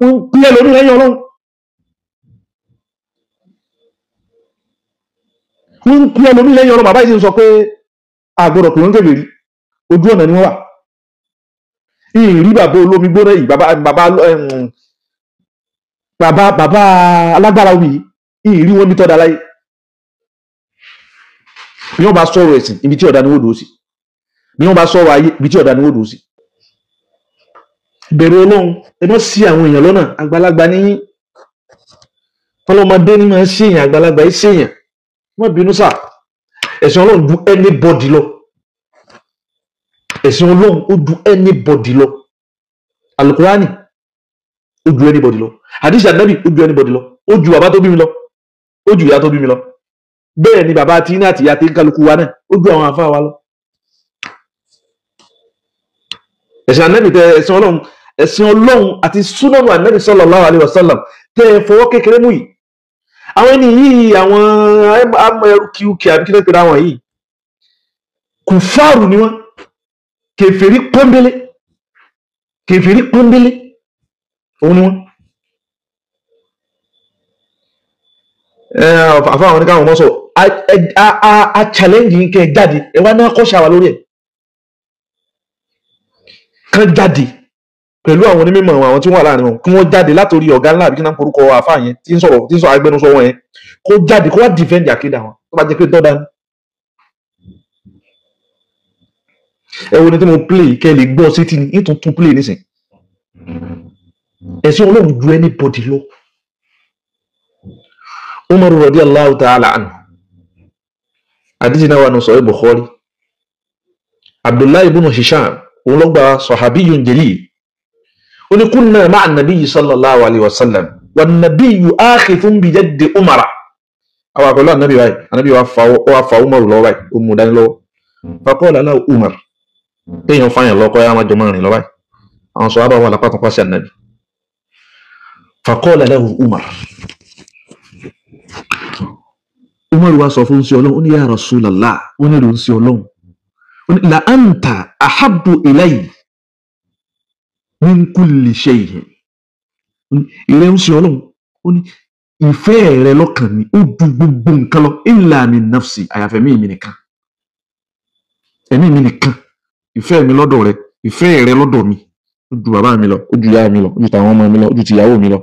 wọ́n pín ẹlòmí lẹ́yìn ọlọ́run, wọ́n pín ẹlòmí lẹ́yìn ọlọ́run. Bàbá yìí sọ pé àgbọ̀dọ̀ pé wọ́n kébèrè ojú ọ̀nà ni wọ́n wà. Ìrí bàbá olómi gbóná yìí, bàbá alágbára omi yìí, ìrí wọn bí tọ́da láyé. Bí wọ́n bá sọ̀rọ̀ ẹ̀sìn, ibi tí ọ̀dà ni wọ́n dò sí. Bí wọ́n bá sọ̀rọ̀ ayé, ibi tí ọ̀dà ni wọ́n dò sí. Bẹ̀rù ọlọ́run, ẹ má ṣì àwọn èèyàn lọ́nà. Àgbàlagbà ní ọlọ́mọdé ní máa ń ṣèyàn, àgbàlagbà yìí ṣèyàn. Wọ́n bínú sà, ẹ̀sìn ọlọ́run ju anybody lọ. Ẹ̀sìn ọlọ́run ó ju anybody lọ. Alukurani ó ju anybody lọ. Hadith Ànábì ó ju anybody lọ. Ó ju bàbá tó bí mi lọ, ó ju ìyá tó bí mi lọ. Bẹ́ẹ̀ ni bàbá tí ní àti ìyá tí ń kálukú wa náà ó ju àwọn àfáà wa lọ. Ẹ̀sìn Ànábì tẹ ẹ̀sìn ọlọ́run àti súnánù Ànábì sallallahu alaihi wasallam tẹ fọwọ́ kékeré mú yìí. Àwọn ẹni yìí, àwọn amẹ́rùkíùkì àbí kílẹ̀ pẹ̀lú àwọn yìí, kùfárù ni wọ́n, kèfèrí pọ́nbélé, kèfèrí pọ́nbélé òun ni wọ́n. Àfáà àwọn oníkàwọn mọ́ sọ a challenge yín kẹ́ jáde, ẹ wá náà kọ́ ṣàwà lórí ẹ̀ kan jáde pẹ̀lú àwọn onímọ̀ àwọn tí wọ́n wà láàrin wọn, kí wọ́n jáde látòrí ọ̀gá ńlá àbí kí náà porúkọ àfáà yẹn tí ń sọ agbẹnusọ wọn yẹn, kó jáde kó wá defend àkídà wọn tó bá jẹ́ pé tọ́da ní. Ẹ wo ni tí mo play kẹ́ lè gbọ́ sétí ni nítorí tún play nísìn. Ẹ̀sìn ọlọ́run ju anybody lọ. Umar radiyallahu ta'ala anhu, àdìsí náà wà ní Sahih Bukhari. Abdullahi ibn Hisham òun ló gba sahabiyyun jalil. Ó ní kunna ma'a an-nabiy sallallahu alayhi wa sallam wa an-nabiyyu akhidhun bi yaddi Umar. Àwọn àpẹẹlú ànábì báyìí, ànábì wa fa Umar lọ́wọ́ báyìí, ó mú dání lọ́wọ́. Faqala lahu Umar, téèyàn fáyàn lọ́kọ́ yá máa jọ máa rìn lọ báyìí. Àwọn sọ̀hábà wà lápá tó pàṣẹ ànábì. Faqala lahu Umar, Umar wa sọ fún sí ọlọ́run, ó ní ya Rasulallah, ó ní ìrùn sí ọlọ́run, ó ní la anta ahabbu ilayya min kulli shay'in. Ìrẹ́ ń sí ọlọ́run, ó ní ìfẹ́ rẹ lọ́kàn mi ó ju gbogbo nǹkan lọ illa min nafsi, àyàfẹ́ mi nìkan. Ẹ̀mí mi nìkan, ìfẹ́ mi lọ́dọ̀ rẹ, ìfẹ́ rẹ lọ́dọ̀ mi ó ju bàbá mi lọ, ó ju ìyá mi lọ, ó ju tàwọn ọmọ mi lọ, ó ju tìyàwó mi lọ.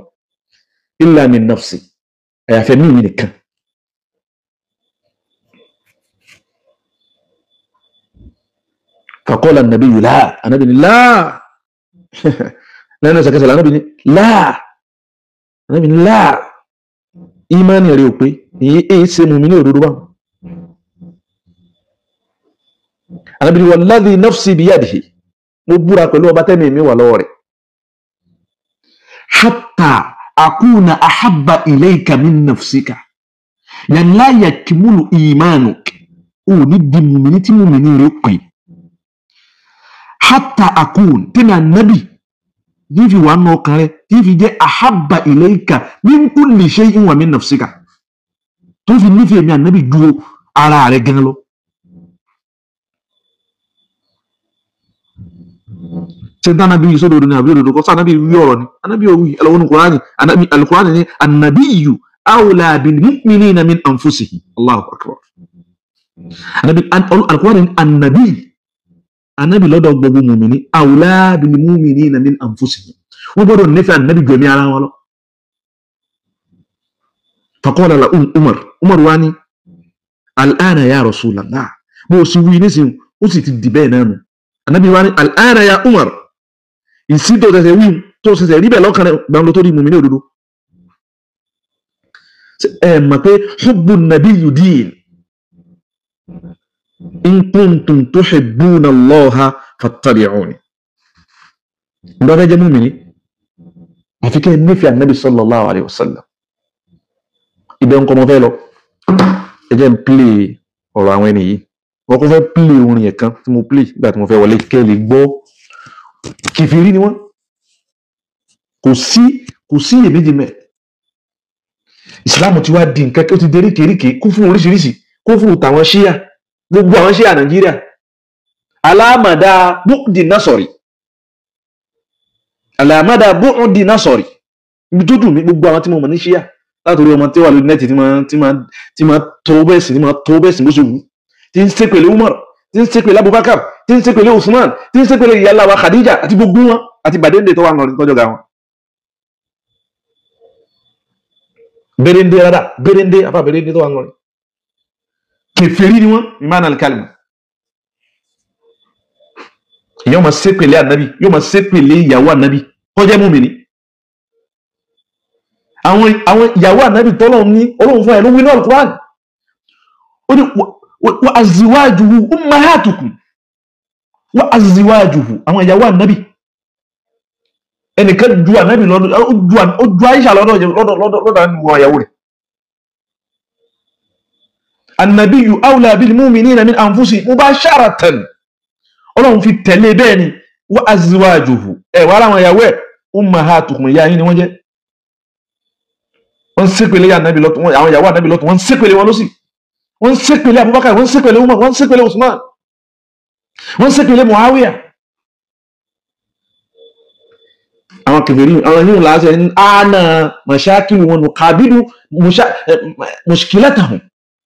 Illa min nafsi, àyàfẹ́ mi nìkan. فقال النبي لا، النبي لا لا سكت النبي لا، النبي لا، إيمان يا ريوبي إيه سمومين يردوا. النبي والذي نفسي بيده مبورا كلوا باتمي مي والوري حتى أكون أحب إليك من نفسك، يعني لا يكمل إيمانك ندي مؤمنتي مؤمنين ريوبي hatta akun tena nabi divi wa no kan divi je ahabba ilayka min kulli shay'in wa min nafsika, tó fi nífẹ̀ẹ́ mi ànábì ju ara rẹ̀ gan lọ. Ṣé dáná bí ìṣòro ní àbí òdodo kọ́ sí ànábì wí ọ̀rọ̀ ni? Ànábì ò wí, ẹlọ́wọ́n Kùránì, Al-Kùránì ní an-nabiyyu awla bil mu'minina min anfusihim. Allahu akbar. Al-Kùránì ní an-nabiyyu, Ànábì lọ́dọ̀ gbogbo mùmìnì awla bil mu'minina min anfusihim, wọ́n gbọ́dọ̀ nífẹ̀ẹ́ ànábì ju ẹ̀mí ara wọn lọ. Faqala la Umar wá ní al-ana ya Rasulallah, bó sì wí nísìn ó sì ti dìbẹ́ náà nù. Ànábì wá ní al-ana ya Umar, ìsí tó ṣẹ̀ṣẹ̀ wí tó ṣẹ̀ṣẹ̀ rí bẹ́ẹ̀ lọ́kàn rẹ̀ gbàǹdó tó rí mùmìnì òdodo. Ẹ mọ̀ pé hubbu nabiyyi din, in kuntum tuhibbuna Allaha fattabi'uni. Ǹdọ́ fẹ́ jẹ́ mùmìnì àfi kẹ́ nífẹ̀ẹ́ ànábì sallallahu alayhi wa sallam. Ibẹ̀ ń kọ́ mọ́ fẹ́ lọ, ẹ jẹ́ ń play ọ̀rọ̀ àwọn ẹni yìí. Wọ́n kọ́ fẹ́ play orin ẹ̀ kan tí mo play nígbà tí mo fẹ́ wọlé kẹ́ lè gbọ́. Kìfìrí ni wọ́n, kò sí iyèméjì mẹ́. Ìsìláàmù ti wá di nǹkan kí ó ti dé ríkèríkè, kún fún oríṣiríṣi, kún fún tàwọn ṣíà, gbogbo àwọn ṣíà Nàìjíríà, alámàdá búùdì násọ̀rì, alámàdá búùdì násọ̀rì, ibi tó dùn mí gbogbo àwọn tí mo mọ̀ ní ṣíà látòrí ọmọ tí wà lórí nẹ́ẹ̀tì tí máa tó bẹ́ẹ̀ sí bó ṣe wù tí ń ṣépèlé Umar tí ń ṣépèlé Abubakar tí ń ṣépèlé Usman tí ń ṣépèlé ìyá wa Khadija àti gbogbo wọn àti Bàdéǹdè tó wà lọrin tọ́jọ́ ga wọn. Bẹ́rẹ̀ndé àbá Bẹ́rẹ̀ndé tó wà lọrin kèfèrí ni wọ́n ìmáàna alkalima. yóò máa ṣépèlé ànábì yóò máa ṣépèlé ìyàwó ànábì kọjá mùmínì. àwọn ìyàwó ànábì tọ́lọ̀ ní Ọlọ́run fún ẹ̀ ló wí náà Al-Qur'an ó ní wa azwajuhu ummahatukum wa azwajuhu àwọn ìyàwó ànábì ẹnìkan ju ànábì lọ́dọ̀ ó ju Aisha lọ́dọ̀ nínú ìyàwó rẹ̀. An-nabiyyu awla bil mu'minina min anfusihim mubasharatan Ọlọ́run fi tẹ̀lé bẹ́ẹ̀ ni wa azwajuhu wà láwọn ìyàwó ẹ̀ ummahatukum ìyá yín ni wọ́n jẹ́. wọ́n ṣépèlé ànábì lọ́tún àwọn ìyàwó ànábì lọ́tún wọ́n ṣépèlé wọn lọ́sì wọ́n ṣépèlé Abubakar wọ́n ṣépèlé Umar wọ́n ṣépèlé Usman wọ́n ṣépèlé Muawiya. àwọn kèfèrí àwọn yìí láti ẹni àánà mashakilu wọn nuqabilu mushkilatahum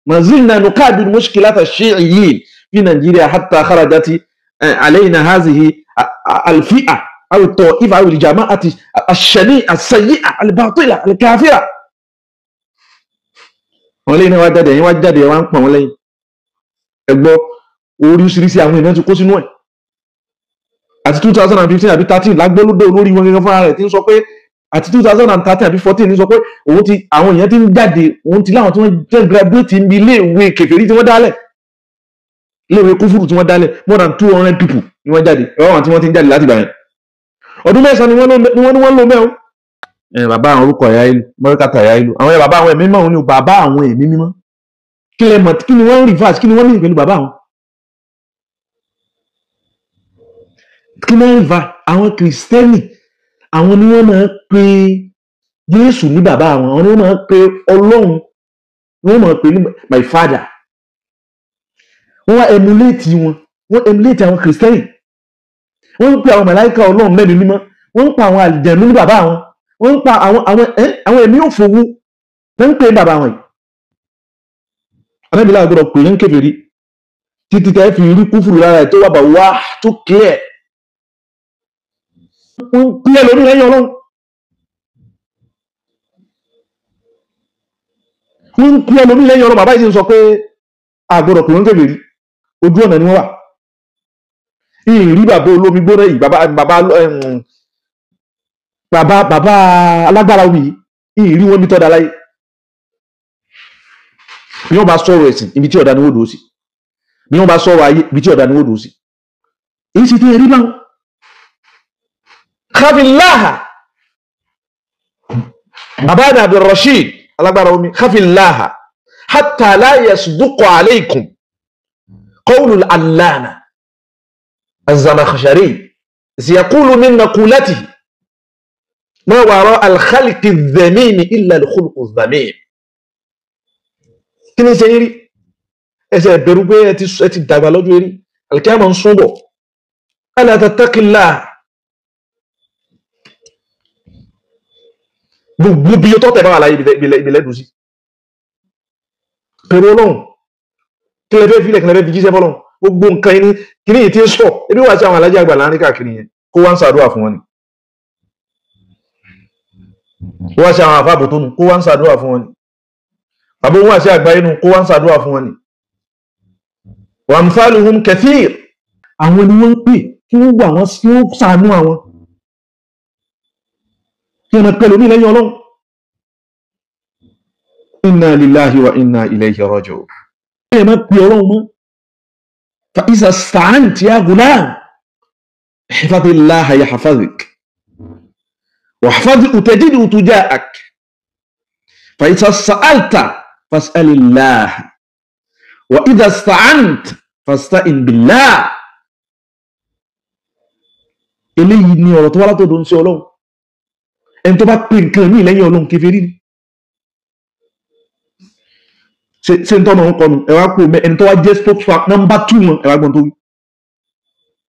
ma zilna nuqabilu mushkilata ash-shi'iyyin fi Nigeria hatta kharajat علينا هذه الفئة أو الطائفة أو الجماعة الشنيعة السيئة الباطلة الكافرة. wọ́n lé ní wá jáde ẹ̀yin wá jáde ẹ̀ wá ń pọ̀n wọ́n lẹ́yìn ẹgbọ́ oríṣiríṣi àwọn èèyàn ti kó sínú ẹ̀. àti 2015 àbí 13 lágbólódé olórí wọn gẹ́gẹ́ fúnra rẹ̀ ti ń sọ pé àti 2013 àbí 14 ní sọ pé òun ti àwọn èèyàn ti ń jáde òun ti láwọn tí wọ́n jẹ́ graduate níbi iléèwé kèfèrí tí wọ́n dálẹ̀ iléèwé kúfúrú tí wọ́n dálẹ̀ more than 200 people ni wọ́n jáde ẹ̀wọ̀n tí wọ́n ti ń jáde láti bàyẹn ọdún mẹ́sàn-án ni wọ́n lò mẹ́wọ́. bàbá àwọn orúkọ ẹ̀yà ìlú mọ́ríkàtà ẹ̀yà ìlú àwọn bàbá àwọn ẹ̀mí mímọ́ ni bàbá àwọn ẹ̀mí mímọ́ kí lẹ mọ̀ kí ni wọ́n ń reverse kí ni wọ́n ní pẹ̀lú bàbá àwọn. kí ni wọ́n ń reverse àwọn kìrìsìtẹ́nì àwọn ni wọ́n máa ń pe Jésù ní bàbá àwọn ni wọ́n máa ń pe Ọlọ́run ni wọ́n máa ń pe ní my father. wọ́n wá emulate wọ́n emulate àwọn kìrìsìtẹ́nì wọ́n ń pe àwọn màláíkà Ọlọ́run lẹ́nu mímọ́ wọ́n ń pa àwọn àlìjẹ̀nú ní bàbá àwọn wọ́n ń pa àwọn ẹ̀mí òfòwú wọ́n ń pe bàbá àwọn yìí. anábìlá àgbọ̀dọ̀ pè ń kèfèrí títí tẹ́ fi rí kúfùrù lára ẹ̀ tó wà bá wá tó clear. wọ́n ń clear lórí lẹ́yìn Ọlọ́run wọ́n ń clear lórí lẹ́yìn Ọlọ́run bàbá yìí sọ pé àgbọ̀dọ̀ pè ń kèfèrí ojú ọ̀nà ni wọ́n wà. ìrí bàbá olómi gbóná yìí bàbá alágbára omi yìí ìrí wọn bí tọ́da láyé. bí wọ́n bá sọ̀rọ̀ ẹ̀sìn ibi tí ọ̀dà ni wọ́n dò sí bí wọ́n bá sọ̀rọ̀ ayé ibi tí ọ̀dà ni wọ́n dò sí. èyí sì ti rí báwọn. khafillaha bàbá ní Abdulrasheed alágbára omi khafillaha hatta la yasduqu alaykum qawlul allama الزمخشري يقول من مقولته ما وراء الخلق الذميم إلا الخلق الذميم. kí ni ṣe rí ẹsẹ̀ ìbẹ̀rù pé ẹ ti dàgbà lọ́jọ́ eré alkiyama ń súnbọ̀ ala tattaqillah gbogbo bí ó tọ́tẹ̀ bá wà láyé ìbílẹ̀ dùn sí. pẹ̀lú Ọlọ́run kí lẹ fẹ́ fi ilẹ̀ kí lẹ fẹ́ fi jíṣẹ́ fọ́lọ́run gbogbo nǹkan yìí kìíní yìí ti ń sọ ebi wà sí àwọn alájà àgbà láàrin káàkiri yẹn kó wá ń ṣàdúrà fún wọn ni wọ́n ṣe àwọn àfáàbò tó nù kó wá ń ṣàdúrà fún wọn ni àbó wọ́n ṣe àgbáyé nù kó wá ń ṣàdúrà fún wọn ni wa amthaluhum kathir àwọn ni wọ́n ń pè kí wọ́n wà wọ́n sí ó ṣàánú àwọn kí wọ́n pẹ̀lú ní lẹ́yìn Ọlọ́run. inna lillahi wa inna ilayhi raji'un. ẹ má pè Ọlọ́run mọ́. فإذا استعنت يا غلام احفظ الله يحفظك واحفظه تجده تجاءك فإذا سألت فاسأل الله وإذا استعنت فاستعن بالله. eléyìí ni ọ̀rọ̀ tó wá látọ̀dọ̀ ń ṣe Ọlọ́run ẹni tó bá pè nǹkan mí lẹ́yìn Ọlọ́run kèfèrí ni ṣe ń tọ́nà ń kọnu ẹ̀wà pò mẹ́ ẹni tó wá jẹ́ spokesman nọ́mbà 2 wọn ẹ̀wà gbọ́n tó wí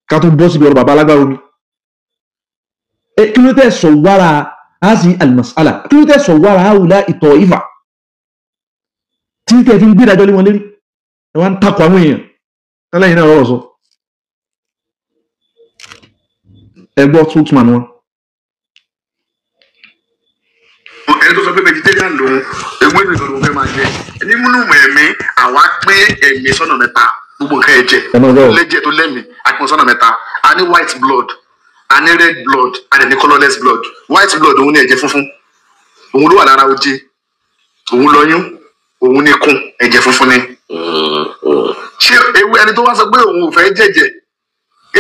ká tó bọ́ síbi ọ̀rọ̀ bàbá alágbára omi. kí ló tẹ̀ sọ wára هذه المسألة كيف تصور هؤلاء الطائفة تلك في البدع دولي ولي وان تقوى وين لا هنا راسه ẹgbọ́ spokesman wọn. ẹni tó sọ pé vegetarian lòun ewé nìkan ló fẹ́ máa jẹ ẹni múnú ẹ̀mí àwa pín ẹ̀mí sọ́nà mẹ́ta gbogbo nǹkan ẹ̀jẹ̀ lẹ́jẹ̀ tó lẹ́mìí àpín sọ́nà mẹ́ta a ní white blood a ní red blood a dẹ̀ ní colourless blood white blood òun ní ẹ̀jẹ̀ funfun òun ló wà lára oje òun lọ́yún òun ní kún ẹ̀jẹ̀ funfun ni. ṣé ewé ẹni tó wá sọ pé òun ò fẹ́ jẹ̀jẹ̀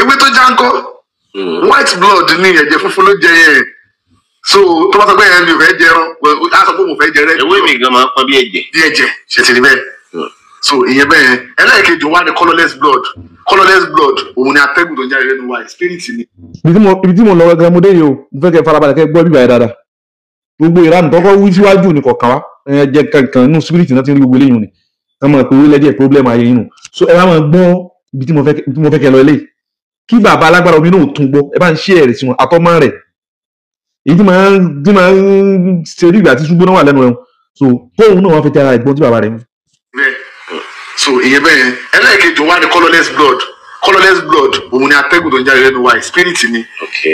ewé tó já ń kọ́ white blood ní ẹ̀jẹ̀ funfun ló jẹ yẹn so tó bá sọ pé ẹ̀yẹn mi ò fẹ́ jẹ ẹran á sọ pé òun ò fẹ́ jẹ rẹ. ewé mi gan máa ń pọn bí ẹ̀jẹ̀. bí ẹ̀jẹ̀ ṣe ti rí bẹ́ẹ̀ so ìyẹn bẹ́ẹ̀ ẹlẹ́ẹ̀kejì wá ní colourless blood òun ni atẹ́gùn tó ń jáde lẹ́nu wa spirit ni. ibi tí mo lọ gẹ́gẹ́ mo dé yìí o mo fẹ́ kẹ́ farabalẹ̀ kẹ́ gbọ́ bíbá yẹn dáadáa gbogbo ìranù tọ́kọ́ wí síwájú ní kọ̀ọ̀kan wá ẹ̀jẹ̀ kankan inú spirit náà ti ń rí gbogbo eléyìí ni ká mọ̀ pé orílẹ̀ díẹ̀ problem ayé yìí nù so ẹ máa gbọ́ ibi tí mo fẹ́ kẹ́ lọ eléyìí kí bàbá alágbára omi náà tún gbọ́ ẹ bá ń ṣe ẹ̀rẹ̀ sí wọn àtọ́mọ́ rẹ̀ èyí tí máa ń ṣe rí ìgbà tí ṣùgbọ́n náà wà lẹ́nu ẹ̀ so tóun náà wọ́n fi tẹ ara ẹ̀gbọ́n tí bàbá rẹ̀ mú. so ìyẹn bẹ́ẹ̀ ẹlẹ́ẹ̀kejì wá ní colourless blood òun ni atẹ́gùn tó ń jáde lẹ́nu wa spirit ni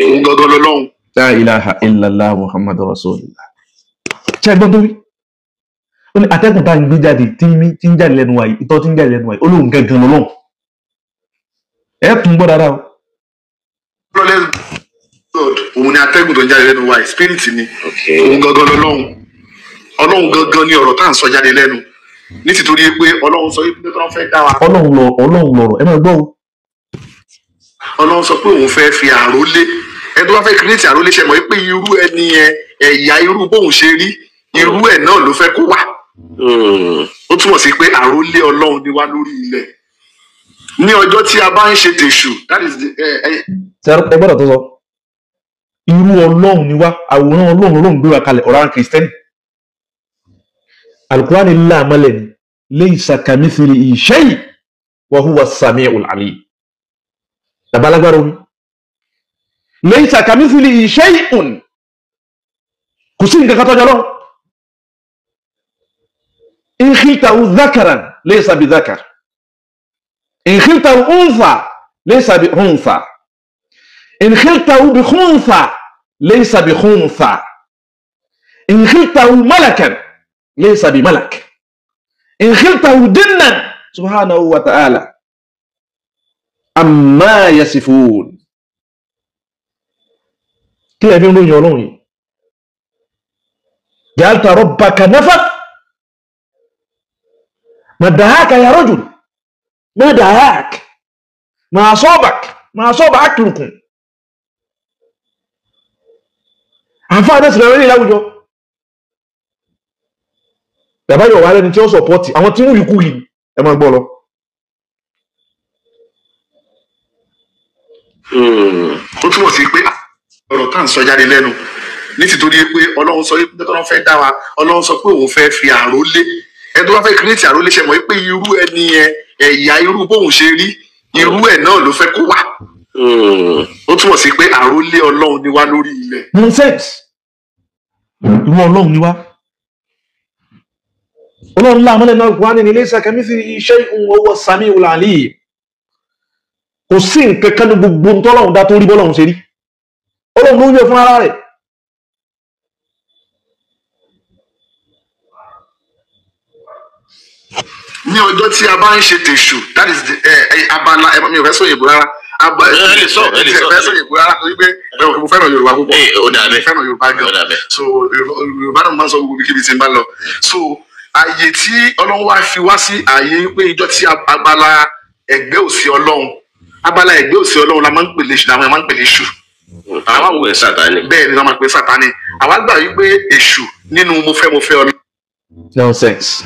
òun gangan lọ́lọ́run. La ilaha illallah muhammadu rasulullah. ṣé ẹgbọ́n tó wí ó ní atẹ́gùn tá à ń gbé jáde tí ń jáde lẹ́nu wa yìí ìtọ́ tí ń jáde lẹ́nu wa yìí olóhùn gangan lọ́lọ́run ẹ tún gbọ́ dáadáa o. colourless blood òun ni atẹ́gùn tó ń jáde lẹ́nu wa spirit ni òun gangan lọ́lọ́run ọlọ́run gangan ni ọ̀rọ̀ tá à ń sọ jáde lẹ́nu nítorí pé ọlọ́run sọ pé wọ́n fẹ́ dá wa. ọlọ́run lọ̀rọ̀ ẹ máa gbọ́ o. ọlọ́run sọ pé òun fẹ́ fi àrólé ẹni tó bá fẹ́ kírètì àrólé ṣe mọ̀ pé irú ẹni yẹn ẹ̀yà irú bóun ṣe rí irú ẹ̀ náà ló fẹ́ kó wà. ó túmọ̀ sí pé àrólé ọlọ́run ni wá lórí ilẹ̀ ní ọjọ́ tí a bá ń ṣe tèṣù that is the. ẹ gbọ́dọ̀ tó sọ irú ọlọ́run ni wá àwòrán ọlọ́run gbé wa kalẹ̀ ọ̀ràn kìrìsìtẹ́nì alukurani láàmọ́lẹ̀ ni laysa kamithlihi shay' wa huwa as-sami'ul 'alim labalagbara omi laysa kamithlihi shay'un kò sí nǹkan kan tó jọ lọ́wọ́ in khiltahu dhakaran laysa bi dhakar in khiltahu untha laysa bi untha in khiltahu bi khuntha laysa bi khuntha in khiltahu malakan ليس بملك إن خلته جنا سبحانه وتعالى أما يصفون كيف يقولون يقولون جعلت ربك نفق ما دهاك يا رجل ما دهاك ما أصاب عقلكم عفوا ناس غيري لوجه bàbá yóò wá lẹ́ni tí ó sọ̀pọ̀tì àwọn tí ń rí kú yìí ẹ máa gbọ́ lọ. ó túmọ̀ sí pé ọ̀rọ̀ tá à ń sọ jáde lẹ́nu nítorí pé ọlọ́run sọ pé tọ́lọ́ fẹ́ dá wa ọlọ́run sọ pé òun fẹ́ fi àrólé ẹni tó bá fẹ́ kírètì àrólé ṣe mọ̀ pé irú ẹni yẹn ẹ̀yà irú bóun ṣe rí irú ẹ̀ náà ló fẹ́ kó wà. ó túmọ̀ sí pé àrólé ọlọ́run ni wá lórí ilẹ̀. nonsense irú ọlọ́run ni wá. ọlọ́run láàmúlẹ̀ náà wà ní laysa kamithlihi shay'un wa huwa as-sami'ul 'alim kò sí nǹkan kan ní gbogbo tọ́lọ́run dá tó rí bọ́lọ́run ṣe rí ọlọ́run ló ń yẹ fún ara rẹ̀. ní ọjọ́ tí a bá ń ṣe tèṣù that is the abala mi ò fẹ́ sọ òyìnbó rárá ẹ lè sọ òyìnbó rárá torí pé mo fẹ́ràn Yorùbá púpọ̀ mo fẹ́ràn Yorùbá gan so Yorùbá náà máa ń sọ gbogbo kíbi tí n bá lọ so ààyè tí ọlọ́run wá fi wá sí ààyè pé ìjọ tí abala ẹgbẹ́ òsì ọlọ́run la máa ń pèlè èṣù làwọn máa ń pèlè èṣù. àwọn àwọn sátánì. bẹ́ẹ̀ ni wọ́n máa ń pè sátánì àwa gbà wípé èṣù nínú mo fẹ́ ọlọ́run. nonsense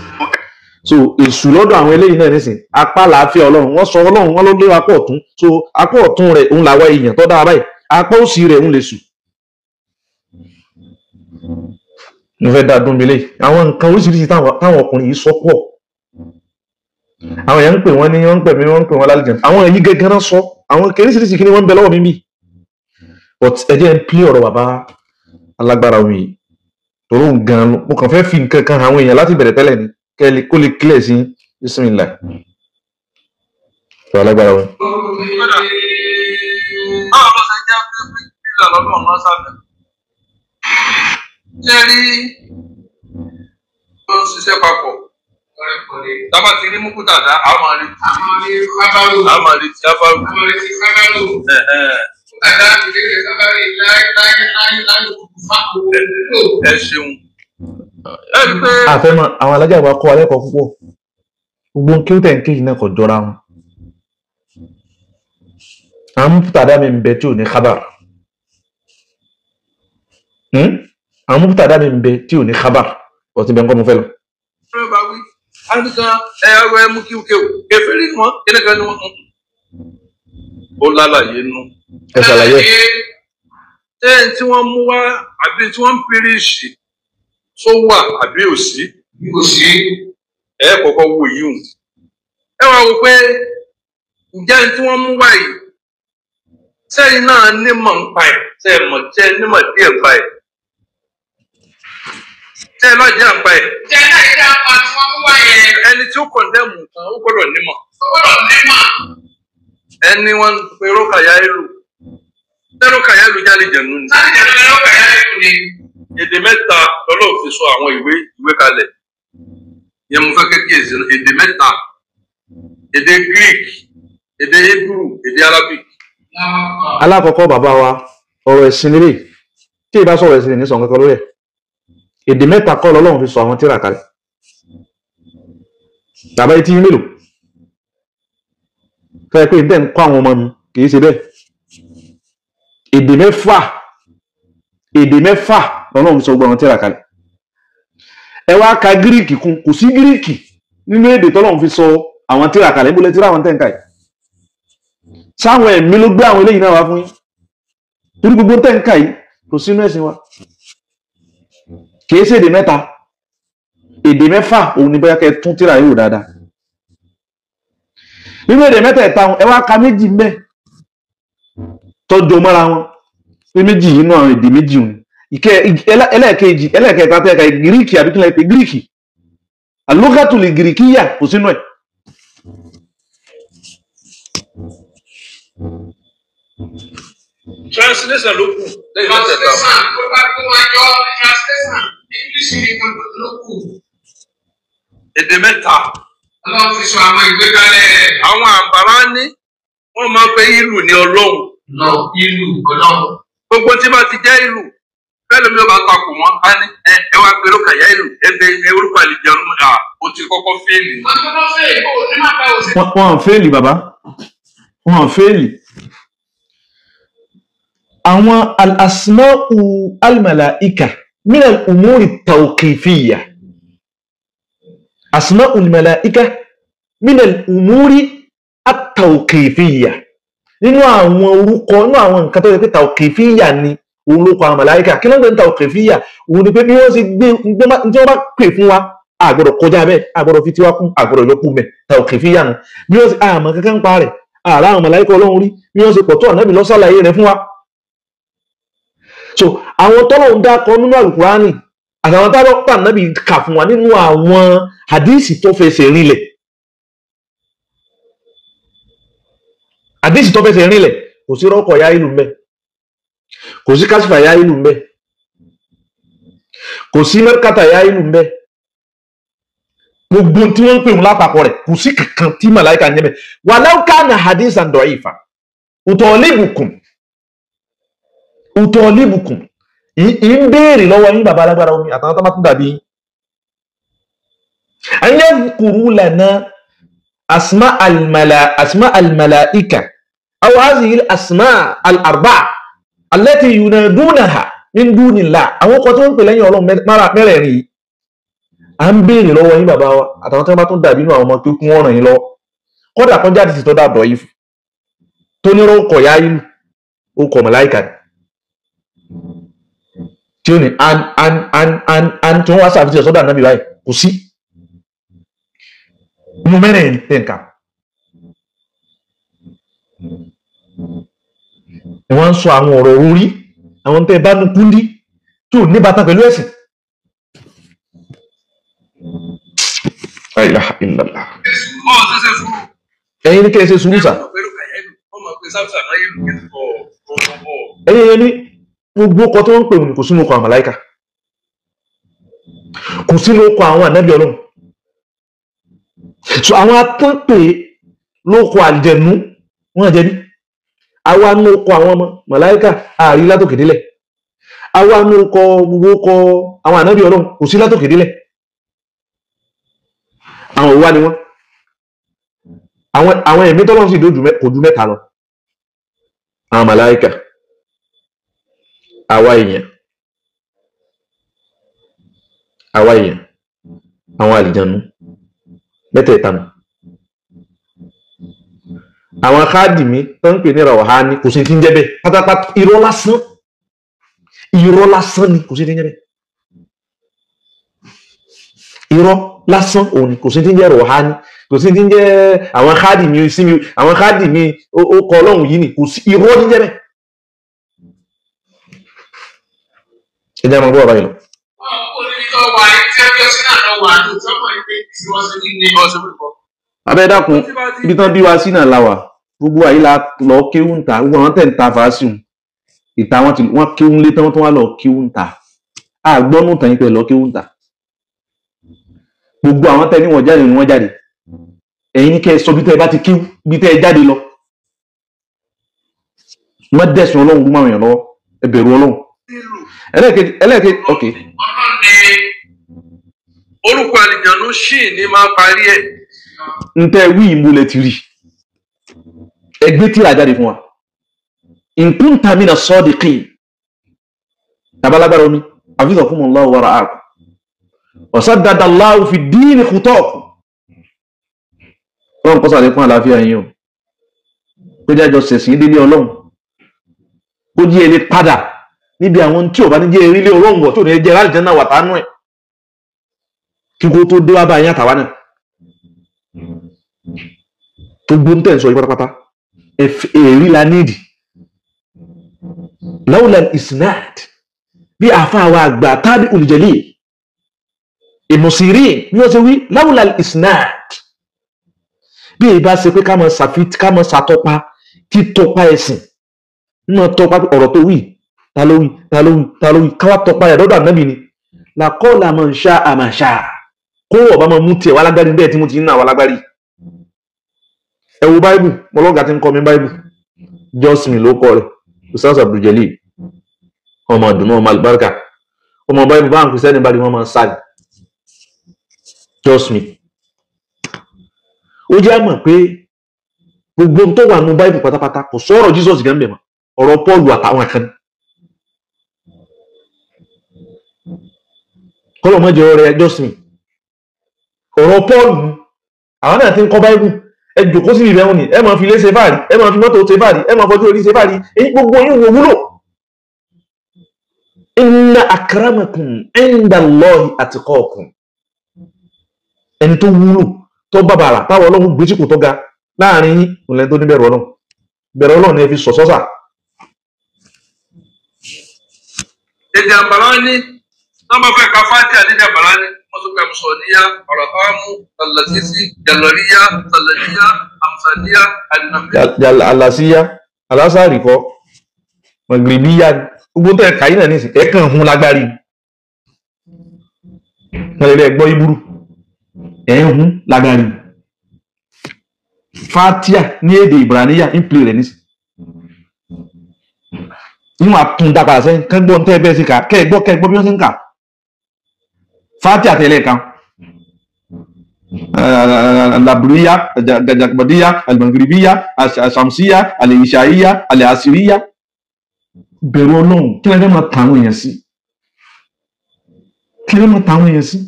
so èṣù lọ́dọ̀ àwọn eléyìí náà nísìn apá làáfíà ọlọ́run wọ́n sọ ọlọ́run wọn ló lé apá ọ̀tún so apá ọ̀tún rẹ̀ òun làwa èèyàn tó dára báyìí apá òsì rẹ̀ òun lè sùn. mo fẹ́ dá dún mi lé àwọn nǹkan oríṣiríṣi táwọn ọkùnrin yìí sọ pọ̀ àwọn èèyàn ń pè wọ́n ní wọ́n ń pè mí wọ́n ń pè wọ́n lálejò àwọn èyí gẹ́gẹ́ náà sọ àwọn kìrìsìrìsì kí ni wọ́n ń bẹ lọ́wọ́ mi bí but ẹ jẹ́ ń pín ọ̀rọ̀ bàbá alágbára omi yìí tòró gan mo kàn fẹ́ fi nǹkan kan àwọn èèyàn láti bẹ̀rẹ̀ tẹ́lẹ̀ ni kó lè clear sí bismillah tó alágbára omi. báwo ló ṣe jẹ́ pé bíríkìlà lọ́dún ọ̀nà sábẹ́ ṣe rí tó ń ṣiṣẹ́ papọ̀ tábà ti rí mú dàda àwọn àlè tí afárò ẹ ṣeun. àfẹ́mọ́ àwọn alájà wa kọ́ alẹ́kọ̀ọ́ púpọ̀ gbogbo kí ó tẹ̀ ń kéjì náà kò jọra wọn. àwọn mubtada mi ń bẹ tí ò ní khabar àwọn mubtada mi ń bẹ tí ò ní khabar ọtí bẹ́ẹ̀ ń kọ́ mo fẹ́ lọ. àdìgán ẹ̀rọ ẹ̀mú kíwkéw kẹfẹ́rí ni wọ́n kílẹ̀kẹ́ ni wọ́n ó lálàyé nù. ẹ ṣàlàyé. ṣé tí wọ́n mú wá àbí tí wọ́n ń píríṣì tó wà àbí òsì. òsì. ẹ kọ́kọ́ wo yìí hùn. ẹ wá wò pé ǹjẹ́ tí wọ́n mú wá yìí sẹ́yìn náà nímọ̀ ń pa ẹ̀ sẹ́yìn mọ̀ jẹ́ nímọ̀ díẹ̀ pa ẹ̀. sẹ́yìn náà jẹ́ àpá ẹ̀. jẹ́ náà jẹ́ àpá tí wọ́n mú wá yẹn. ẹni tí ó kọ̀ndẹ́mù kan ó gbọ́dọ̀ nímọ̀. ẹni wọn pe rókàyà ìlú rókàyà ìlú jáde jẹ̀nu ni. rókàyà ìlú ni. èdè mẹ́ta lọ́lọ́ fi sọ àwọn ìwé kalẹ̀ yẹn mo fẹ́ kékeré sí èdè mẹ́ta èdè Greek èdè Hebrew èdè Arabic. alákọ̀ọ́kọ́ bàbá wa ọ̀rọ̀ ẹ̀sìn nílé tí ìbá sọ̀rọ̀ ẹ̀sìn ní sọ̀n kankan lórí ẹ̀ èdè mẹ́ta kọ́ lọ́lọ́run fi sọ àwọn tírà kalẹ̀ bàbá etí yín mélòó fẹ́ pé ìdẹ́ ń kọ́ àwọn ọmọ mi kìí ṣe bẹ́ẹ̀ èdè mẹ́fà lọ́lọ́run fi sọ gbogbo àwọn tírà kalẹ̀ ẹ wá ka gíríìkì kún kò sí gíríìkì nínú èdè tọ́lọ́run fi sọ àwọn tírà kalẹ̀ níbo lẹ tírà àwọn tẹ́ǹkà yìí sáwọn ẹ̀mí ló gbé àwọn eléyìí náà wá fún yín torí gbogbo tẹ́ǹkà yìí kò sínú ẹ̀sìn wa kìí ṣe èdè mẹ́ta èdè mẹ́fà òun ni bóyá kẹ́ tún tírà yìí wò dáadáa nínú èdè mẹ́tẹ̀ẹ̀ta ẹ wá ka méjì mbẹ tọ́jú mọ́ra wọn pé méjì yìí náà èdè méjì òun ẹlẹ́ẹ̀kejì ẹlẹ́ẹ̀kẹta tẹ́ẹ̀ka gíríìkì àbí kílẹ̀ pé gíríìkì alógàtù lè gíríìkì yà kò sínú ẹ̀. translation ló kù lẹ́yìn mẹ́tẹ̀ẹ̀ta. translation ló bá kó wájọ translation english nìkan ló kù. èdè mẹ́ta. Ọlọ́run ti sọ àwọn ìwé kalẹ̀. Àwọn àbára ní wọ́n máa ń pe ìlú ní ọlọ́run. Lọ ìlú ọlọ́run. Gbogbo tí bá ti jẹ́ ìlú bẹ́ẹ̀ lómi ó bá takò wọ́n á ní ẹ wá pé lókàyà ìlú ẹ orúkọ àlejò ọ̀run ó ti kọ́kọ́ fẹ́ẹ̀lì. Wọ́n ti kọ́kọ́ fẹ́ẹ̀lì kó o ní máa bá òsè. Wọ́n fẹ́ẹ̀lì bàbá wọ́n fẹ́ẹ̀lì. Àwọn al-asma'u al-mala'ika min al-umuri at-tawqifiyya. أسماء الملائكة من الأمور التوقيفية nínú àwọn orúkọ nínú àwọn nǹkan tó yẹ pé tawqifiyya ni òun ló kọ àwọn màláíkà kí ló ń gbé ní tawqifiyya òun ni pé bí wọ́n ṣe gbé tí wọ́n bá pè fún wa àgbọ̀dọ̀ kọjá bẹ́ẹ̀ àgbọ̀dọ̀ fi tiwa kún àgbọ̀dọ̀ yọkú mẹ́ tawqifiyya nù bí wọ́n ṣe àmọ́ kankan ń pa rẹ̀ àrà àwọn màláíkà ọlọ́run rí bí wọ́n ṣe pọ̀ tó ànábì ló ṣàlàyé rẹ̀ fún wa. so àwọn tọ́lọ̀ ń dákọ nínú Al-Qur'ani àtàwọn tábà nábì kà fún wa nínú àwọn hadisi tó fẹsẹ̀ rinlẹ̀ hadisi tó fẹsẹ̀ rinlẹ̀ kò sí rọ́kọ̀ ya ìlú mbẹ́ kò sí kásífà ya ìlú mbẹ́ kò sí mẹ́kàtà ya ìlú mbẹ́ gbogbo tí wọ́n ń pè wọn lápapọ̀ rẹ̀ kò sí kankan tí màláìka ń jẹ́ bẹ́ẹ̀ walau kana hadisan da'ifa utolibukum ń béèrè lọ́wọ́ yín bàbá alágbára omi àtàwọn tó bá tún dàbí yín. an yadhkuru lana asma al-mala'ika aw hadhihi al-asma al-arba'a allati yunadunaha min dunillah àwọn kan tó ń pè lẹ́yìn ọlọ́run mẹ́rẹ̀ẹ̀rin yìí. à ń béèrè lọ́wọ́ yín bàbá wa àtàwọn tó bá tún dàbí inú àwọn ọmọ tó kún ọ̀ràn yín lọ́wọ́ kódà kan jáde sí tó dàbọ̀ yìí tó ní rọ́ọ̀kọ̀ yá ìlú ó kọ̀ màláìkà tí ó ní an tí wọ́n wá sàfihàn sọ́dọ̀ ànábì báyìí kò sí inú mẹ́rin tẹ̀ka wọ́n ń sọ àwọn ọ̀rọ̀ orí àwọn tẹ́ bá nu kúndí tí ò ní bàtà pẹ̀lú ẹ̀sìn. La ilaha illallah. Ẹ̀yin ní kẹ́ ẹ ṣe sùúrù sà. Ẹ̀yin yẹn ní gbogbo ọkọ̀ tó ń pè wọ́n kò sínú ọkọ̀ àwọn màláíkà, kò sínú ọkọ̀ àwọn ànábì Ọlọ́run. So àwọn atọ́pè lóko àjẹnú wọ́n jẹ́ bí àwa ní ọkọ̀ àwọn ọmọ màláíkà ààrí látòkè délẹ̀, àwa ní ọkọ̀ gbogbo ọkọ̀ àwọn ànábì Ọlọ́run kò sí látòkè délẹ̀. Àwọn òwúwa ni wọ́n, àwọn ẹ̀mí tọ́lọ́run sì kò ju mẹ́ta lọ: àwọn màláíkà, àwa èèyàn, àwọn àlìjànú, mẹ́tẹ̀ẹ̀ta nù. Àwọn khádìmí tó ń pè ní ràwàhání kò sí ti ń jẹ́ bẹ́ẹ̀ pátápátá, irọ́ lásán ni, kò sí ti ń jẹ́ bẹ́ẹ̀. Irọ́ lásán òun ni, kò sí ti ń jẹ́ ràwàhání, kò sí ti ń jẹ́ àwọn khádìmí sí mi, àwọn khádìmí ó kọ Ọlọ́run yìí ni, kò sí, irọ́ ní jẹ́ bẹ́ẹ̀. Ẹ jẹ́ àwọn ọgbọ́n ọ̀rọ̀ yìí lọ. Abẹ́ dákun, ibi tán bí wa sí náà la wà, gbogbo àyí la lọ kéwú ń ta, gbogbo àwọn tẹ̀ ń ta fàásùn ìta wọ́n kéwú ń lé tán tó wá lọ kéwú ń ta, àgbọ́nù tàn yín pé lọ kéwú ń ta. Gbogbo àwọn tẹ̀ ní wọ́n jáde ni wọ́n jáde, ẹ̀yin ní kẹ́ ẹ sọ bí tẹ́ ẹ bá ti kéwú, bí tẹ́ ẹ jáde lọ. Wọ́n dẹ̀sùn Ọlọ́run gbọ́n àwọn èèyàn lọ́wọ́, ẹ bẹ̀rù Ọlọ́run. Ẹlẹ́ẹ̀kejì ok. Orúkọ àlìjànú ṣì ní máa parí ẹ̀. Ntẹ́ wí ìmúlẹ̀ ti rí ẹgbẹ́ tí ìrajáde fún wa. In kunta mina sadiqin, abalagbara omi hafizakumullahu wa ra'akum wa saddada Allahu fi dini khutakum. Ọlọ́run kọ́sà lè fún àlàáfíà yín o, pé jájọ sẹ̀sìn délé Ọlọ́run, kó jí ẹlẹ́ padà níbi àwọn tí ò bá ní jẹ́ erílé Ọlọ́run wọ̀ tó ní jẹ́ láti jẹ́ náà wà tánú ẹ̀ kí kó tó dé wá bá yín àtàwá náà. Gbogbo ń tẹ̀ sọ yí pátápátá èrí la níìdì. Lawla al-isnad, bí àfáàwà àgbà tábí olùjẹ́lì Ibn Sirin bí wọ́n ṣe wí, lawla al-isnad, bí ìbá ṣe pé ká mọ̀ ṣàtọ́pa títọ́pa ẹ̀sìn, nínú tọ́pa ọ̀rọ̀ tó wí ta ló wí káwá tọ́pa ẹ̀ lọ́dọ̀ Ànábì ni, laqala man sha'a ma sha'a, kó wọ̀ bá máa mú tiẹ̀ wá lágbárí bẹ́ẹ̀ tí mo ti ń ná wá lágbárí. Ẹ wo báìbù, mọ́lọ́gà tí ń kọ́ mi báìbù, Jọ́sìn ló kọ́ rẹ̀, Ustaz Abdul Jalil, ọmọ ọdún ọmọ albarka, ọmọ báìbù bá ń pèsè ẹni báyìí wọ́n máa ń sáàdì. Jọ́sìn ó jẹ́ àmọ̀ pé gbogbo tó wà nínú báìbù pátápátá kò sọ̀rọ̀ Jesus gan bẹ̀ mọ́, ọ̀rọ̀ Pọ́ọ̀lù àtàwọn kan. Kọ́lọ̀ mọ́jọ rẹ̀ Jọ́sìn ọ̀rọ̀ Pọ́ọ̀lù àwọn náà ti ń kọ́ báìbù, ẹ jòkó sí ìbẹ̀ wọn ni, ẹ máa fi ilé ṣe fàárí, ẹ máa fi mọ́tò ṣe fàárí, ẹ máa fọjú orí ṣe fàárí, èyí gbogbo yín wo wúlò. Inna akramakum inda Allahi atqakum, ẹni tó wúlò tó bàbàrà táwọn Ọlọ́run gbé sípò tó ga láàrin yín òun lẹ́ni tó ní bẹ̀rù Ọlọ́run. Bẹ̀rù Ọlọ́run ni ẹ fi sọ̀sọ́sà. Èdè àbàlá ní nọ́mbà fẹ́ ka fátíà ní àbàlá ní wọ́n tó kẹ́ sọ̀níyà, ọ̀rọ̀hámù, tàlàsísí, jàlọ́ríyà, tàlàjíyà, àmsàníyà, àdìnàmíyà. Àlàsíyá, alásàrì kọ́, mọ̀gbìrìbíyá, gbogbo tẹ̀ kàyí náà nísìn, ẹ̀kàn hun lágbárí. Wọ́n lè gbọ́ Ìbúrú, ẹ̀hún lágbárí. Fátíà ní èdè Ìbráníyà ń pè rẹ̀ nísìn. Níwọ̀n àtún dápadà sẹ́yìn, kẹ́gbọ́n tẹ́ bẹ́ẹ̀ sí ká, kẹ́gbọ́ bí wọ́n sí ń kà. Fátíà tẹ̀lé kan. Al-Abriya, Al-Jakbadiya, Al-Maghribiya, Al-Shamsiya, Al-Ishaiya, Al-Asiriya. Bẹ̀rù Ọlọ́run, kí lẹ́fẹ́ máa tàwọn èèyàn sí? Kí lẹ́fẹ́ máa tàwọn èèyàn sí?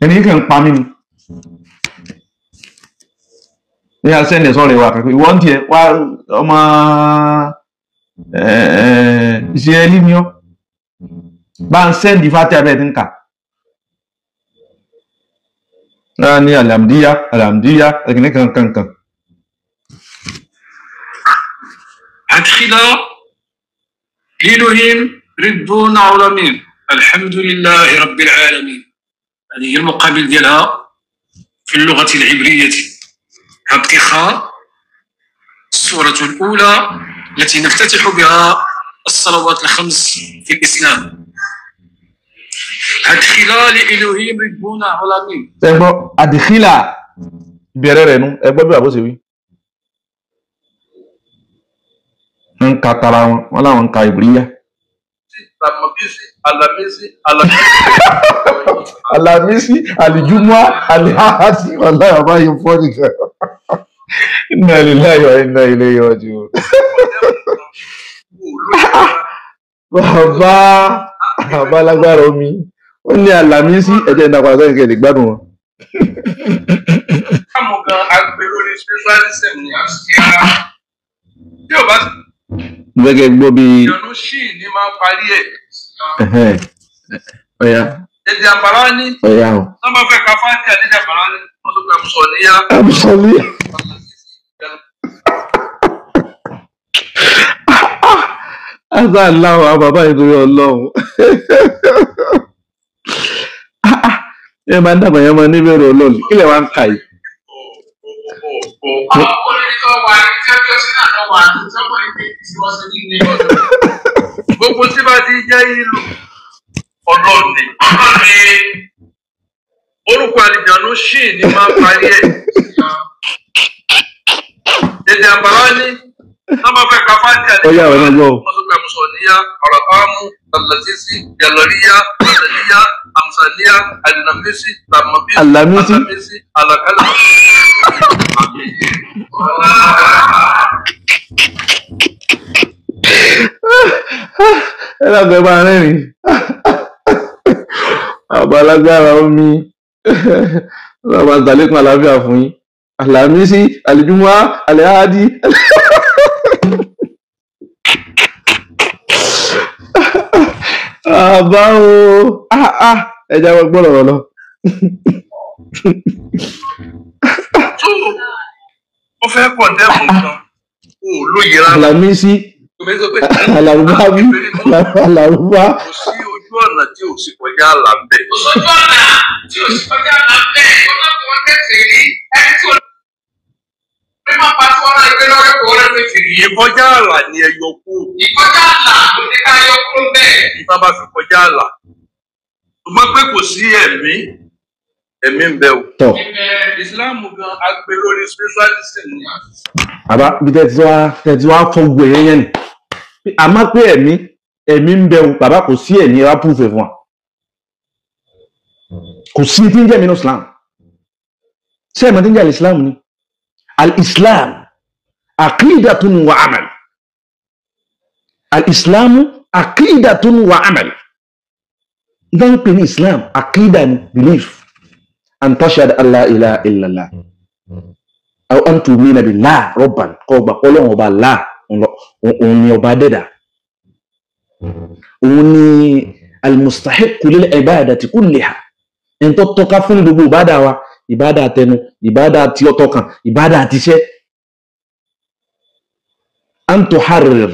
Ẹni kí kàn pa mí ni. Ní àṣẹ́ndẹ̀ sọ́rọ̀ ìwà kàkọ́, ìwọ́n tí ẹ wá ọmọ Ìsírẹ́lì ni ọ́. Bá ń sẹ́ndì Fátíà bẹ́ẹ̀ tí ń kà. Náà ní Alhamdíyá, ẹgbẹ̀rẹ̀ kankan. Adkhila dinuhum ربون عالمين الحمد لله رب العالمين. هذه هي المقابل ديالها في اللغة العبرية. ابتخاء السورة الأولى التي نفتتح بها الصلوات الخمس في الإسلام. أدخلا لإلههم ربون عالمين. أدخلا بيريرنو أبو أبو سوي. أن كاترا ولا أن كايبريا. Alamisi, Alijumwa, Alihasi, wallahi baba you funny. Inna lillahi wa inna ilayhi raji'un. Baba lágbára omi. Ó ní Alamisi ẹ̀jẹ̀ ìdàpọ̀ àti ẹ̀kẹ́ ìgbádùn wọn. Àmọ̀gán agbèrò ní spiritualism ní àṣìyára. Bí o bá ti. Gẹ́gẹ́ gbọ́ bí. Ìyọnu ṣì ní máa parí ẹ̀. Ọ̀ya. Èdè àbàrá ní. Ọ̀ya o. Wọ́n máa fẹ́ ka fáńtì àdéhùn àbàrá ní. Wọ́n tó gba àmùsọ̀níyá. Àmùsọ̀níyá. Asa aláwọ̀ bàbá ìdúró ọlọ́run. Ẹ máa ń dàgbà yẹn máa ní bẹ̀rù ọlọ́run. Kí lè wá ń kà yìí? Gbogbo tí bá ti jẹ́ ìlú ọlọ́run ni. Orúkọ àlìjànú ṣì ní máa parí ẹ̀. Èdè àbàrá ní. Nama fẹ́ ka fáńtì àdéhùn. Ọ̀ya ọ̀rọ̀ náà gbọ́. Wọ́n tó gba àmùsọ̀níyá, ọ̀rọ̀kámú, alatisi, yaloriya, alaliya, amsaniya, alinamisi, alamisi, alakala. Ẹ lágbẹ́ bá rẹ́rìn. Àbálágbára omi. Lọ́wọ́ àgbàlékún àlàáfíà fún yín. Alamisi, Alijumwa, Alihadi. Àbá o. Ẹ jáwọ́ gbọ́dọ̀ rọ̀ lọ. Ó fẹ́ pọ̀ dẹ́kun kan. O lóye rárá. Alamisi, Alarubawi, Alaruba. Kò sí ojú ọ̀nà tí ò sí kọjá àlà ń bẹ̀. Kò sójú ọ̀nà tí ò sí kọjá àlà ń bẹ̀. Ọlọ́pàá wọn tẹ̀sẹ̀ rí ẹni tí ó lè máa pa tí wọ́n rán ẹgbẹ́ lọ́rẹ́ kò rẹ́ pé fìrí. Ìkọjá àlà ni ẹ yọ kú. Ìkọjá àlà ló ní ká yọ kú bẹ́ẹ̀. Ìta bá fi kọjá àlà. Ṣùgbọ́n pé kò sí ẹ̀mí ń bẹ o. Tọ́. Ìsìláàmù gan agbè lórí spiritualism ni. Àbá bí tẹ́tí wá fọ́ gbogbo èèyàn yẹn ni. Àmọ́ pé ẹ̀mí ń bẹ o, bàbá kò sí ẹ̀mí wá púfẹ̀ fún wa. Kò sí tí ń jẹ́ mínú Islam. Ṣé ẹ̀mọ́ tí ń jẹ́ al-Islam ni? Al-Islam aqidatun wa amal. Al-Islam aqidatun wa amal. Ìdáhùn pè ní Islam, aqida ni belief. An tashhadu an la ilaha illallah. Aw an tu'mina billahi rabban. Kọ́ gbà Ọlọ́run ọba Allah, òun ni ọba dẹ́dà. Òun ni al-mustahiqqu lil ibadati kulliha. Ẹni tó tọ́ka fún gbogbo ìbádà wa, ìbádà àtẹnu, ìbádà tí ó tọ́kàn, ìbádà àti iṣẹ́. An tuharrir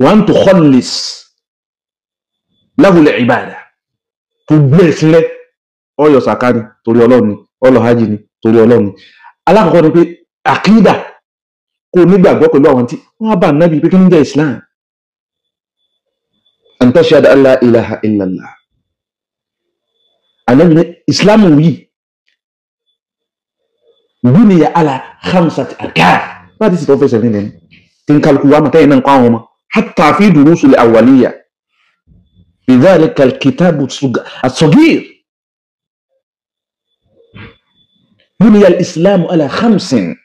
wa an tukhallis lahu al-ibada. Gbogbo ẹ̀sìnlẹ̀ ọyọ̀ sàkánì torí Ọlọ́run ni, ọlọ́ hajj ni torí Ọlọ́run ni. Alákọ̀ọ́kọ́ ni pé àkídà kò nígbàgbọ́ pẹ̀lú àwọn tí wọ́n bá nábì pé kí ní jẹ́ Islam. An tashhadu an la ilaha illallah. Ànábì ní Islam yìí buniya ala khamsati arkan. Bá ti sì tọ́ fẹsẹ̀ nílẹ̀ ní tí ń kálukú wa mọ̀tẹ́yìn náà ń kọ́ àwọn ọmọ hatta fi durusul awwaliyya bi dhalika al-kitabu as-saghir. بني الإسلام على 5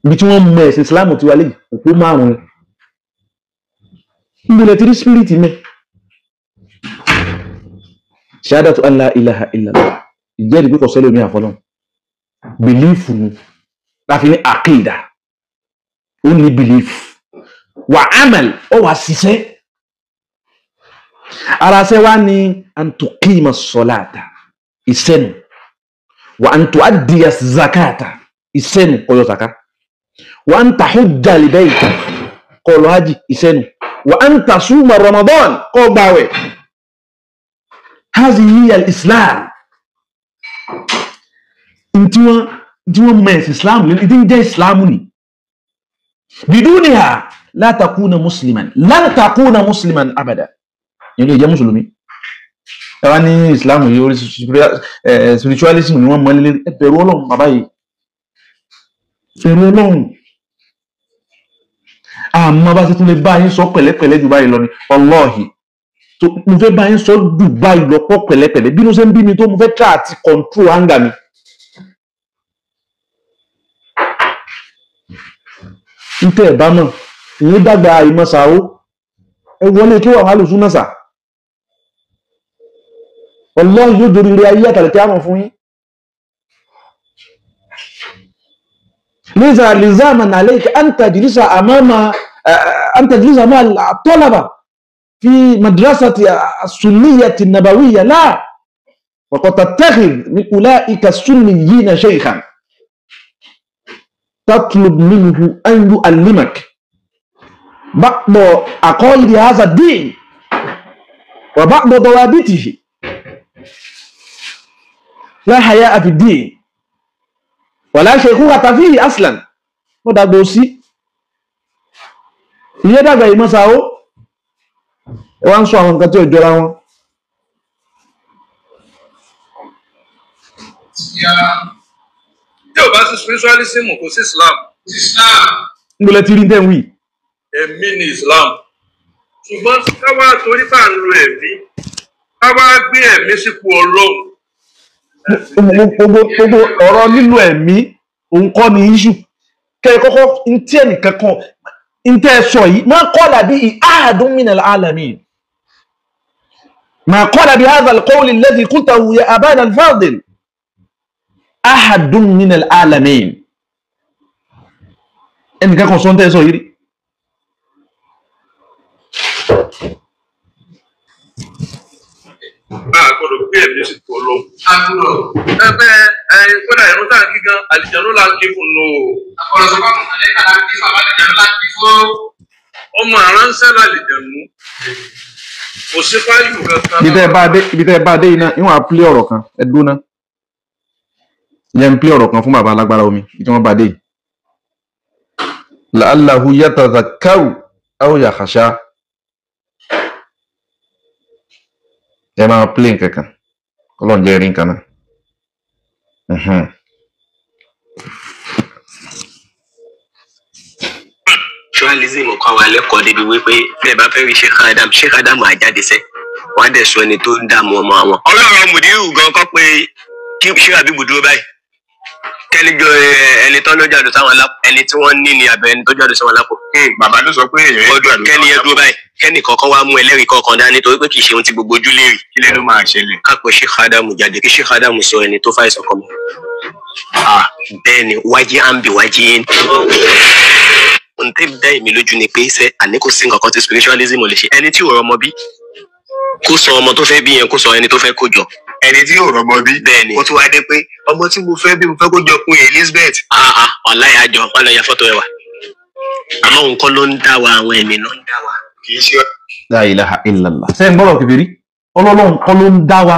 بتوان ما الإسلام توالي وكمارون بلا تري سبيريت مي شهادة أن لا إله إلا الله يجري بيكو سلو مي أفضل belief لكن عقيدة only belief وعمل أو أسيسة على سواني أن تقيم الصلاة السن وأن تؤدي الزكاة السن قولوا زكاة وأن تحج لبيت قولوا هاجي السن wa an tasuma Ramadan kó gbààwẹ̀ hazihi al-Islam tí wọ́n mẹ́sì Islam lè ní jẹ́ Islam ni biduniha la takuna musliman abada yẹn lè jẹ́ mùsùlùmí ẹwà ní Islam yìí orí spiritualism ni wọ́n mọ́ lé ẹbẹ̀rù Ọlọ́run bàbá yìí ẹbẹ̀rù Ọlọ́run àmọ́ bá ti tún lè bá yín sọ pẹ̀lẹ́pẹ̀lẹ́ jù báyìí lọ ni Wallahi tó mo fẹ́ bá yín sọ jù báyìí lọ pọ̀ pẹ̀lẹ́pẹ̀lẹ́ bí mo ṣe ń bí mi tó mo fẹ́ try àti control anger mi ń tẹ́ ẹ̀ bá mọ̀ ìyẹn dàgbà ìmọ̀sáwó ẹ wọlé kí wà wà lùsùn náà sà Wallahi yóò dorí ilé ayé àtàlẹ̀kẹ́ àmọ̀ fún yín liza lizaman alayka an tajlisa ma al-talaba fi madrasati as-sunniyati an-nabawiyya la wa qad tattakhidh min ulaika as-sunniyina shaykhan tatlub minhu an yu'allimak ba'd aqaid hadha ad-din wa ba'd dawabitihi la haya'a fi ad-din wala shaykhata fihi aslan ó dàgbò sí iye dàgbà ìmọ̀sáwó ẹ wá ń sọ àwọn nǹkan tí ó jọra wọn. tí ò bá sí spiritualism kò sí Islam. ń gbọ́lẹ̀ tí rí ń tẹ̀wé. ẹ̀mí ni Islam ṣùgbọ́n ká wá torí bá ń lo ẹ̀mí ká wá gbé ẹ̀mí sípò Ọlọ́run. gbogbo ọ̀rọ̀ lílo ẹ̀mí òun kọ́ ni iṣu kẹ́ẹ̀ kọ́kọ́ ntí ẹnìkan kan ntẹ́ ẹ sọ yìí ma qala bihi ahadun min al-alamin ma qala bi hadha al-qawl alladhi qultahu ya abana al-fadil ahadun min al-alamin ẹnìkan kan sọ ntẹ́ ẹ sọ yìí. Gbọ́dọ̀ gbé ẹ̀mí sí tó lọ. Ẹgbẹ́ kódà ìrún tá à ń kí gan àlìjẹ̀nú là ń kí fún un o. Àkọlọ́sọ bá wọn lẹ́ka là ń kí fún àbájáde là ń kí fún. Ọmọ aránṣẹ́ làlìjẹ̀nú. Kò sí fáyù kankan. Ibi tẹ́ ẹ bá dé iná ìwọ̀n àpilé ọ̀rọ̀ kan ẹ dúró ná. Ìyẹn ń pilé ọ̀rọ̀ kan fún bàbá alágbára omi tí wọ́n bá dé. La'allahu yatadhakkaru aw yakhsha. Ẹ máa play nǹkan kan Ọlọ́run jẹ́ rí nǹkan náà. Journalism kọ́ wa lẹ́kọ̀ọ́ débi wípé bẹ́ẹ̀ bá fẹ́ rí Sheikh Adam àjáde sẹ́ wọ́n á dẹ̀ sọ ẹni tó ń dààmú ọmọ àwọn. Ọlọ́run mùdírù gan kọ́ pé kí Sheikh Habibu dúró báyìí kẹ́ni jọ ẹni tó lọ́jà lọ sáwọn lápò ẹni tí wọ́n ní ni àbẹ̀ ẹni tó jáde sáwọn lápò. Bàbá ló sọ pé èèyàn ọdún kẹ́ni yẹn dúró báyìí kẹ́ni kọ̀ọ̀kan wá mú ẹlẹ́rìí kọ̀ọ̀kan dání torí pé kì í ṣe ohun tí gbogbo ojú léèrè. kí lẹ́nu máa ṣẹlẹ̀. Kápẹ́ Sheikh Adam jáde kí Sheikh Adam sọ ẹni tó fàìsàn kọ́ mọ́. Bẹ́ẹ̀ ni wájí à ń bì wájí yẹn. Ohun tẹ́ dá èmi lójú ni pé ṣé àní kò sí nǹkan kan tí spiritualism lè ṣe ẹni tí ò rọmọ bí kó sọ ọmọ tó fẹ́ bí yẹn kó sọ ẹni tó fẹ́ kó jọ. ẹni tí yóò rọmọ bí. Bẹ́ẹ̀ni ó tún wá dé pé ọmọ tí mo fẹ́ bí mo fẹ́ kó jọ Queen Elizabeth. ọ̀láyà àjọ wọn lọ ya fọ́tò ẹ̀ wá. Àmọ́ òun kọ́ ló ń dá wa àwọn ẹ̀mí náà ń dá wa. kì í ṣe. La ilaha illallah. Ṣé ń gbọ́dọ̀ kìfèrí Ọlọ́run kọ́ ló ń dá wa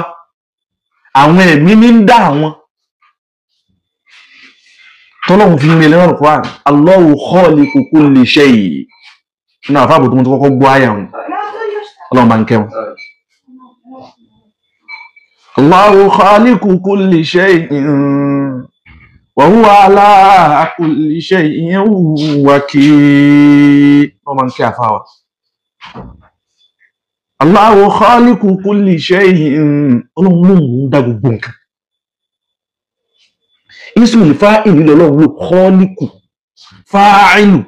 àwọn ẹ̀mí ní ń dá àwọn. Tọ́lọ́run fi ń rí lẹ́wọ̀n Quran Allahu khaliqu kulli shay. Náà fáàbù tó mú tó kọ́kọ́ gbọ́ àyà wọn Ọlọ́run bá ń kẹ́ wọn. Allahu khaliqu kulli shay'in wa huwa ala kulli shay'in wakil. Wọ́n máa ń kí àfáwà. Allahu khaliqu kulli shay'in. Ọlọ́run ló ń dá gbogbo nǹkan. Ismul fa'il lọ́lọ́run ló khaliqu fa'ilu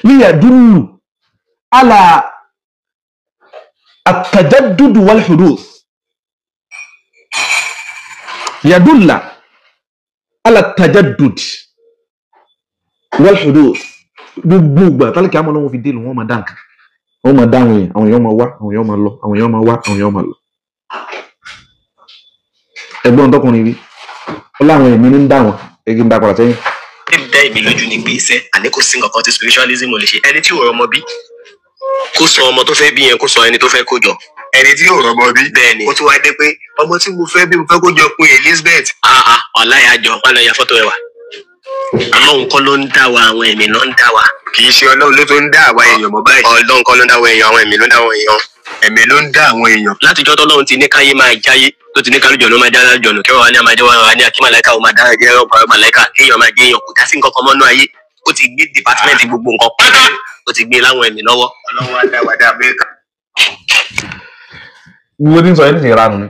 liyadullu ala at-tajaddud wal huduth. Yadulla ala at-tajaddud wal huduth. Gbogbo ìgbà tálíkì àmọ́ lọ́wọ́ fi dé lù wọ́n máa dá nǹkan. Wọ́n máa dá àwọn èèyàn máa wá, àwọn èèyàn máa lọ, àwọn èèyàn máa wá, àwọn èèyàn máa lọ. Ẹgbọ́n tọkùnrin rí. Ó láwọn ẹ̀mí ní ń dá wọn, egi ń dá padà sẹ́yìn. Ẹ dá èmi lójú ni pé ṣé àní kò sí nǹkan kan tí spiritualism lè ṣe ẹni tí ò rọmọ bí kó sọ ọmọ tó fẹ́ bí yẹn kó sọ ẹni tó fẹ́ kó jọ. ẹni tí yóò rọmọ bí. bẹ́ẹ̀ni ó tún wá dé pé ọmọ tí mo fẹ́ bí mo fẹ́ kó jọ pé Elizabeth. ọláyàjọ wọn lọ ya fọ́tò ẹ wá. Ọlọ́run kọ́ ló ń dá wa, àwọn ẹ̀mí ló ń dá wa. kì í ṣe Ọlọ́run ló tó ń dá àwa èèyàn mọ́ báyìí. Ọlọ́run kọ́ ló ń dá àwọn èèyàn, àwọn ẹ̀mí ló ń dá àwọn èèyàn. ẹ̀mí ló ń dá àwọn èèyàn. Látijọ́ tọ́lọ́run ti ní káyé máa jáyé tó ti ní kálùjọ ló máa já lálùjọ nù kẹwàá wa ní àmàjẹ wa ní àkímàláìka ò máa dára jẹ́ ọ̀pọ̀ màláìka kéèyàn máa jẹ́ èèyàn kò dá sí nǹkan kan mọ́nú ayé. Ó ti gbé dìpátímẹ́ǹtì gbogbo nǹkan pátá ó ti gbé láwọn ẹ̀mí lọ́wọ́. Ọlọ́run á dá wa dá Amẹ́ríkà. wo ní sọ yẹn ti ranu ni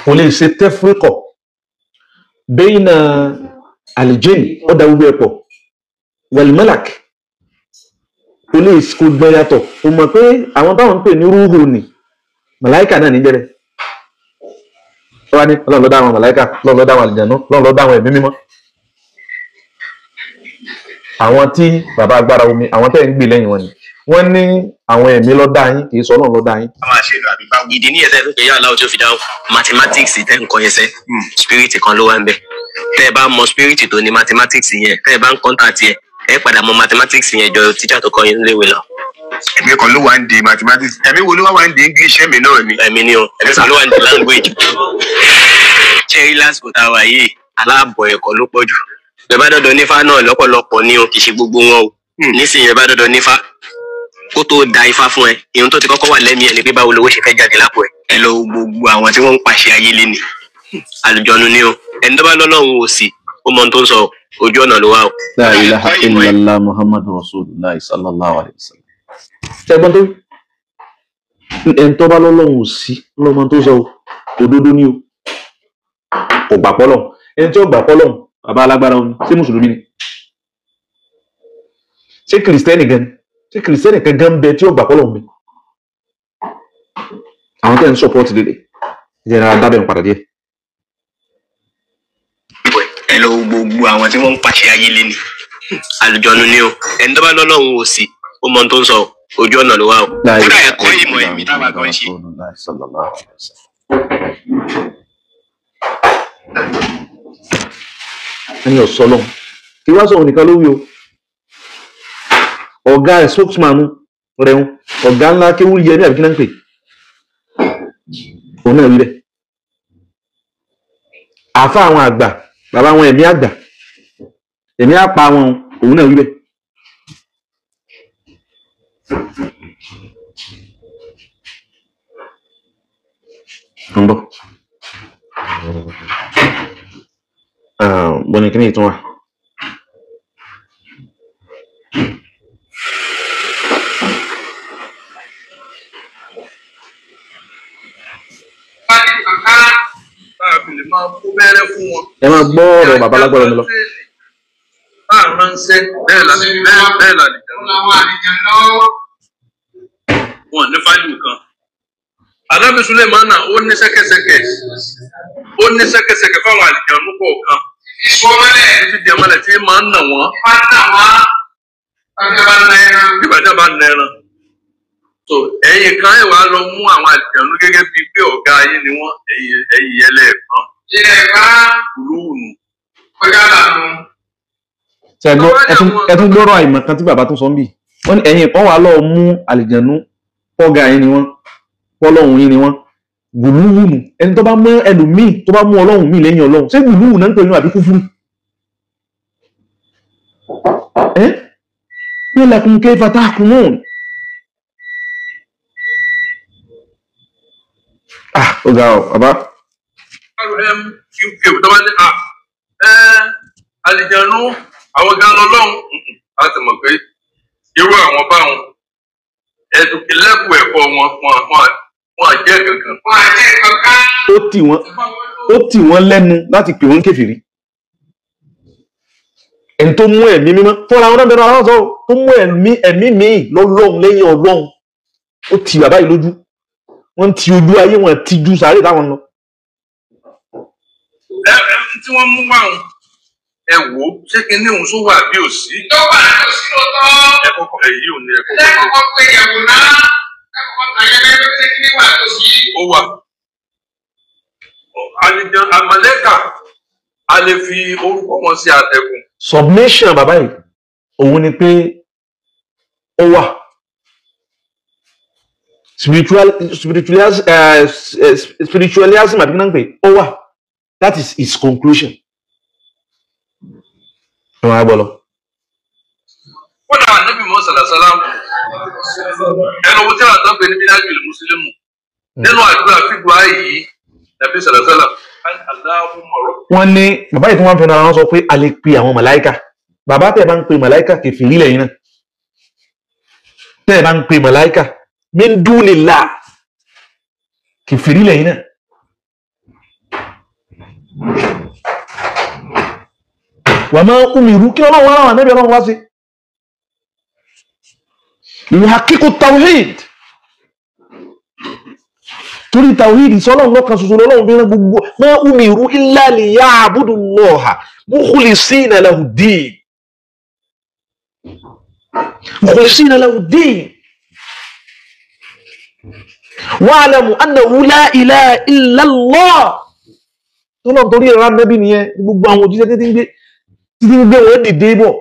kò lè ṣe tẹfúrẹkọ bẹyìn náà àlìjẹni ó da gbogbo ẹ pọ̀ wẹlmẹlàk kò lè kó gbẹ yàtọ̀ kò mọ̀ pé àwọn táwọn ń pè ní rúhù ni màláìkà náà níjẹrẹ wọ́n ní Ọlọ́run ló dá àwọn màláìkà Ọlọ́run ló dá àwọn àlìjẹnú Ọlọ́run ló dá àwọn ẹ̀mí mímọ́ àwọn tí bàbá agbára omi àwọn tẹ́ ń gbé lẹ́yìn wọn ni wọ́n ní àwọn ẹ̀mí ló dá yín kì í sọ Ọlọ́run ló dá yín. Ìdí ní ẹsẹ̀ pé yàrá láwọn tí ó fi dáhùn mathematics tẹ́ nǹkan yẹn sẹ́ spirit kan ló wà ń bẹ̀. Tẹ́ ẹ bá mọ spirit tó ní mathematics yẹn tẹ́ ẹ bá ń contact yẹn ẹ padà mọ mathematics yẹn jọ teacher tó kọ́ yín léwe lọ. ẹ̀mí kan ló wà ń di mathematics. ẹ̀mí wo ló wà ń di English? ẹ̀mí náà ni. ẹ̀mí ni o ẹ̀mí kan ló wà ń di language. cherry lásìkò tá a wà yìí aláàbọ̀ ẹ̀kọ́ ló pọ̀ jù. Bẹ́ẹ̀ bá dọ̀dọ̀ nífà náà lọ́pọ̀lọpọ̀ ni o kì í ṣe gbogbo wọn o. Nísìnyí bá dọ̀dọ̀ nífà kó tó da ifá fún ẹ ìhun tó ti kọ́kọ́ wà lẹ́mìí ẹ ni pé báwo lowó ṣe fẹ́ jáde lápò ẹ. Ẹ lọ gbogbo àwọn tí wọ́n ń pàṣẹ ayé lé ni àlùjọ̀nù ni o ẹni tó bá lọ́lọ́run ò sí ó mọ ohun tó ń sọ ojú ọ̀nà ló wà o. La ilaha illallah muhammadu rasulullah sallallahu alayhi wa sallam. ṣẹ́gbọ́n tó ẹni tó bá lọ́lọ́run ò sí lọ́mọ tó sọ òdodo ni o kò gbà pọ́lọ̀ ẹni tí ó gbà pọ́lọ̀ bàbá alágbára omi ṣé mùsùlùmí ni ṣé kìrìsìtẹ́nì gan ni ṣé kìrìsìtẹ́nì kan gan bẹ tí ó gbà pọ́lọ̀ mi àwọn tẹ́ ń sọ́pọ́ọ̀tì lélẹ̀ ìjẹnara dábẹ́ ń padà díẹ̀. Ẹ lọ gbogbo àwọn tí wọ́n ń pàṣẹ ayé lé ni àlùjọ̀nù ni o ẹni tó bá lọ́lọ́run ò sí ó mọ ohun tó ń sọ ojú ọ̀nà ló wà o. Kódà ẹ̀kọ́ ìmọ̀ ẹ̀mí táwa gan ṣe. ẹni ọ̀sọ́ lọ́hùn kí wá sọ̀rọ̀ nìkan ló wí o ọ̀gá ẹ̀ spokesman rẹ̀ ń ọ̀gá ńlá kéwú yẹ ní àbíkí náà ń pè òun náà rí bẹ́ẹ̀ àfa àwọn àgbà bàbá àwọn ẹ̀mí àgbà ẹ̀mí àpá wọn òun náà rí bẹ́ẹ̀. ń bọ̀ bọ́ni kí ni ìtún wa. ẹ máa gbọ́ ọ̀rọ̀ bàbá lágbára mi lọ. ránṣẹ́ bẹ́ẹ̀ làdìjẹ́ wọn ní fáìlì kan. Ànábì Sulemana ó ní ṣẹ̀kẹ̀ṣẹ̀kẹ̀ fáwọn àlìjẹ̀nú kọ̀ọ̀kan. Ìṣọ́mọ́lẹ̀ ti di àmọ́lẹ̀ tí máa ń nà wọ́n. Ìbàdàn bá nà ẹran. So ẹ̀yin kan ẹ̀ wá lọ mú àwọn àlìjẹ̀nú gẹ́gẹ́ bíi pé ọ̀gá ayé ni wọ́n ẹ̀yin ẹlẹ́ẹ̀kan. Kùlùùnù. ẹ tún gbọ́rọ̀ àìmọ̀ kan tí bàbá tún sọ ń bì wọ́n ní ẹ̀yin kan wà lọ́ọ́ mú àlìjẹ̀nú pọ́gà yín ni wọ́n pọ́lọ́hún yín ni wọ́n gùlúwùnù ẹni tó bá mú ẹlòmíì tó bá mú ọlọ́hun míì lẹ́yìn ọlọ́hun ṣé gùlúwù náà ń pè ní àbí kúfúrú ẹ́ wọ́n lakum kayfa tahkumun. Ó ga ọ bàbá. Àlìjẹ̀nú àwọn gan lọ́lọ́run láti mọ̀ pé irú àwọn báwọn ẹlẹ́kùn ẹ̀kọ́ wọn àjẹ́ kankan. Ó tì wọ́n lẹ́nu láti pè wọ́n kèfèrí. Ẹni tó mú ẹ̀mí mímọ́ fúnra wọn dábẹ́rẹ́ àwọn sọ tó mú ẹ̀mí míì lọ́lọ́run lẹ́yìn ọlọ́run ó ti bàbá yìí lójú wọ́n ti ojú ayé wọn ti ju sàárè táwọn lọ. Tí wọ́n mú wà wọn ẹ wò ó ṣé kí ní òun sún wà bí ò sí. Ìjọba àti òsì ló tọ́. Ẹ kọ́kọ́ èyí ò ní ẹ kọ́kọ́. Ẹ kọ́kọ́ pé ìyàwó náà ẹ kọ́kọ́ tàyẹ̀lẹ́ pé ṣé kí ní wà tó sí. Ó wà. Àmàlẹ́kà a lè fi orúkọ wọn sí àtẹ̀gùn. Submission bàbá yìí òun ni pé ó wà spiritualism àbí náà ń pè ó wà. That is his conclusion. Àwọn agbọ́lọ. Kódà Ànábì Muhammad sallallahu alaihi wasallam ẹnu wo tí a tán pé ní Minhajul Muslimin nínú àdúrà fígbà yìí Nàbí sallallahu alaihi wasallam wọ́n ní bàbá yìí tí wọ́n fẹ́ràn ara wọn sọ pé a lè pe àwọn màláìkà. Bàbá tẹ̀ bá ń pe màláìkà kèfèrí lẹ́yìn náà. Tẹ̀ bá ń pe màláìkà min dunillah kèfèrí lẹ́yìn náà. Wa ma umiru kí Ọlọ́run wá àwọn ànábì Ọlọ́run wá sí. Yuhaqqiqu tawhid. Torí tawhid sọ́lọ́run lọ́kan ṣoṣo lọ́lọ́run bí wọ́n gbogbo ma umiru illa liya'budullaha mukhlisina lahu-d-din. Mukhlisina lahu-d-din. Wa'lamu annahu la ilaha illa Allah. Tọ́lọ́run torí ẹ̀rọ ànábì nìyẹn gbogbo àwọn òjíṣẹ́ títí ń gbé wọ́n dìde bọ̀.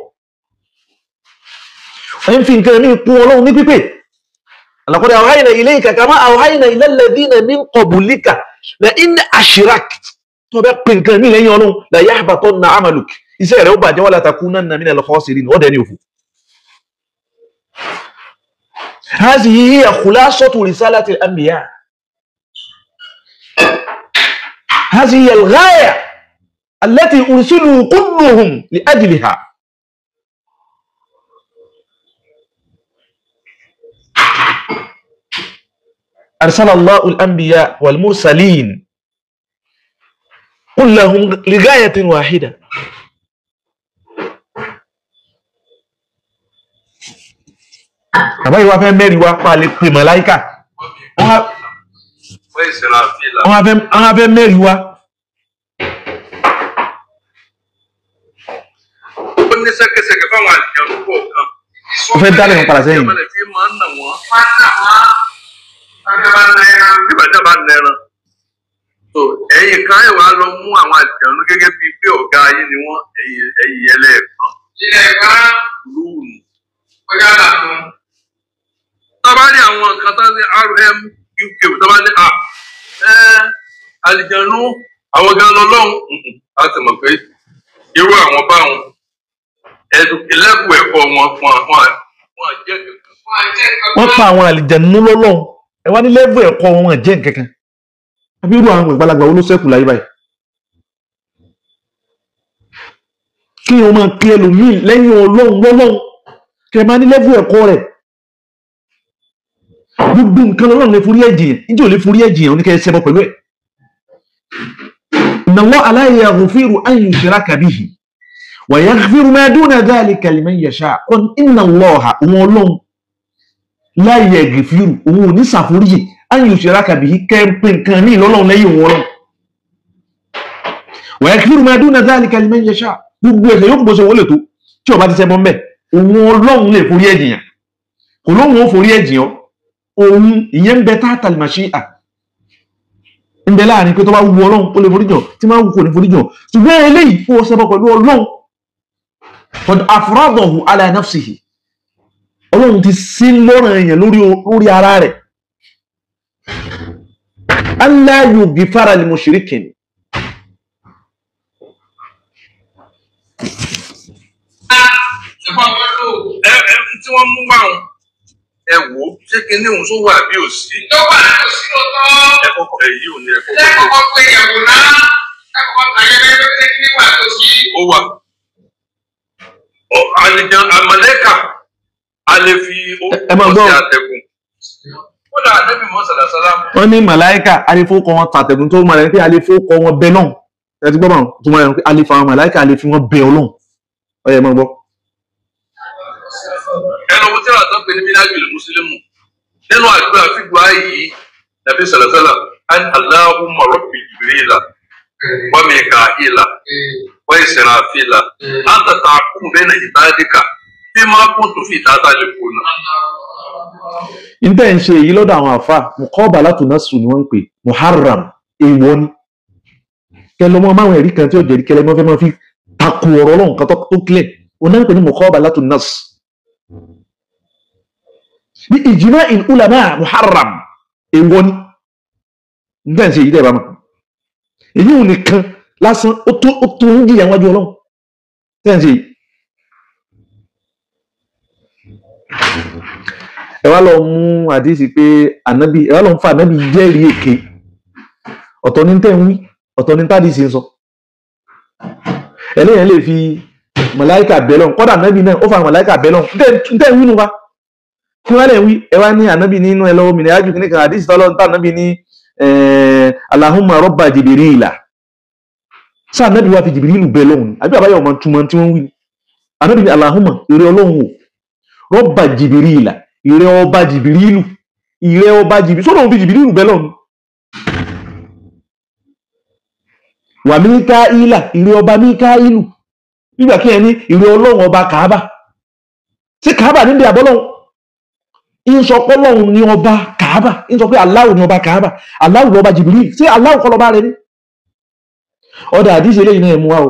Wọ́n fi nǹkan ní ipò Ọlọ́run ní pípé. Laqad awhayna ilayka kama awhayna ila alladhina min qablika la in ashrakta. Tó bá pè nǹkan ní lẹ́yìn Ọlọ́run la yahbatanna 'amaluk. Iṣẹ́ rẹ̀ ó bàjẹ́ wa la takunanna minal khasirin. Ó dẹni òfò. Hadhihi hiya khulasatu risalati al-anbiya. Hadhihi hiya al-ghaya التي أرسلوا كلهم لأجلها. أرسل الله الأنبياء والمرسلين كلهم لغاية واحدة. àbá ìwà fẹ́ mẹ́rin wá pa lè pè màláíkà. wọ́n fẹ́ mẹ́rin wá. ní sẹ́kẹsẹ̀kẹ fáwọn àlìjẹun púpọ̀ kan. Ó fẹ́ dálẹ̀ wọn padà sẹ́yìn. Ìbàdàn máa ń nà wọ́n. Ìbàdàn bá nà ẹran. Ẹ̀yin kan ẹ̀ wá lọ mú àwọn àlìjẹun gẹ́gẹ́ bíi pé ọ̀gá ayé ni wọ́n ẹ̀yìn ẹlẹ́ẹ̀kan. Ilẹ̀ ẹ̀ka Lóòrùn. ọjà lànà. Tọ́ba ní àwọn nǹkan tó ní RM UK tọ́ba ní àlìjẹun àwọn gan lọ́lọ́run. A ti mọ̀ pé irú àwọn báwọn ẹlẹ́bù ẹ̀kọ́ wọn jẹ́ kankan. Wọ́n pa àwọn àlìjànnú lọ́lọ́run. Ẹ wá ní lẹ́bù ẹ̀kọ́ wọn jẹ́ nǹkankan. Àbí irú àwọn ìgbàlagbà olóṣèkù láyé báyìí. Kí wọ́n máa kí ẹlòmíì lẹ́yìn Ọlọ́run lọ́lọ́run. Kí ẹ máa ní lẹ́bù ẹ̀kọ́ rẹ̀. Gbogbo nǹkan lọ́lọ́run lè forí ẹ̀jìyàn. Níjẹ́ ò lè forí ẹ̀jìyàn oníkẹ́ ṣẹbọ pẹ̀lú ẹ̀. Inna Allaha la yaghfiru an yushraka bihi. ويغفر ما دون ذلك لمن يشاء. قل إن الله ولون لا يغفر ونسافري أن يشرك به كان لولون لا يولون ويغفر ما دون ذلك لمن يشاء. gbogbo ẹ̀ṣẹ̀ yóò gbọ́sọ̀ wọlé tó tí ó bá ti ṣẹbọ ńbẹ̀ òun Ọlọ́run lè forí ẹ̀jìyàn kò lóhun ó forí ẹ̀jìyàn òun ìyẹn ń bẹ tahta al-mashi'a ń bẹ láàrin pé tó bá wu Ọlọ́run ó lè forí jàn tí máa wù kò ní forí jàn ṣùgbọ́n eléyìí kó o ṣẹbọ pẹ̀lú Ọlọ́run قد أفرضه على نفسه. Ọlọ́run ti sí lọ́rọ̀ èèyàn lórí ara rẹ̀. ألا يغفر لمشركين. Tí wọ́n mú wá wọn ẹ wò ó ṣé kí ní òun tó wà bí ò sí. Tó wà ní òsì lóòótọ́. Ẹ kọ́kọ́ ẹ yí òní ẹ kọ́kọ́. Ṣé kọ́kọ́ pé ìyàwó náà? Ẹ kọ́kọ́ tàyẹ̀ bẹ́ẹ̀ pé kí ní wà tó sí. Ó wà. Àlìjàn àmàlẹ́kà a lè fi owó sí àtẹ̀gùn. Kódà Ànábì Muhammad sallallahu alaihi wasallam. Wọ́n ní màláíkà alifókọ wọn tàtẹ̀gùn tó máa rẹ̀ pé alifókọ wọn bẹ náà. Ẹ ti gbọ́ bá wọn tó máa rẹ̀ pé alifọ àwọn màláíkà alif wọn bẹ Ọlọ́run. Ó yẹ máa gbọ́. Ẹnu wo tí a tán pé ní Minhajul Muslimin nínú àdúrà fígbà yìí Nàbí sallallahu alaihi wasallam Allahumma rabbi Jibrila wa Mika'ila wa Israfila anta tahkumu bayna ibadika bima kuntu fi takhtalifuna. Ìtẹ́ ń ṣe èyí lọ́dọ̀ àwọn àfà muqabalatu nassu ni wọ́n ń pè muharram èèwọ̀ ni. Kẹlọmọ máwọn ẹ̀rí kan tí ó jẹ́rí kẹlẹmọ fẹ́ máa fi takò ọ̀rọ̀ Ọlọ́run kan tó kílẹ̀ òun náà ń pè ní muqabalatu nass. Bí ijma'il ulama muharram èèwọ̀ ni nígbà tí èyí tẹ̀ bá mọ̀ èyí ò nìkan lásán ó tó ń jìyà wájú ọlọ́run tẹ̀ ń ṣe yìí. ẹ wá lọ mú àdísì pé ànábì ẹ wá lọ ń fa ànábì jẹ́rìí èké ọ̀tọ̀ ní tẹ̀ ń wí ọ̀tọ̀ ní tádìsì ń sọ ẹlẹ́yìn lè fi màláíkà bẹ́lọ̀ kọ́dà ànábì náà ó fa màláíkà bẹ́lọ̀ tẹ̀ ń wí nu wa kí wọ́n lè wí ẹ wá ní ànábì nínú ẹ lọ́wọ́ mìíràn ájú kìnnìkan àdísì tọ́lọ́ ní tànábì ní Allahumma rabba Jibrila sáà ànábì wá fi Jibrilu bẹ́lọ̀ ni àbí àbáyọ̀ ọmọ túmọ̀ tí wọ́n wí ànábì ní Allahumma ìrẹ́ ọlọ́run o rabba Jibrila ìrẹ́ ọba Jibrilu ìrẹ́ ọba Jibrilu sọ́dọ̀ òun fi Jibrilu bẹ́lọ̀ ni wà Míkáílà ìrẹ́ ọba Míkáílù nígbà kí ẹni ìrẹ́ ọlọ́run ọba Kàábà sí Kàábà níbi àbọ́lọ́run ń sọ pé ọlọ́run ní ọba Kàábà ń sọ pé Allahu ní ọba Kàábà Allahu lọ́ba Jibril sí Allahu kọ́ lọ́ba rẹ ní ọ̀dà àdíṣe eléyìí náà mú wa o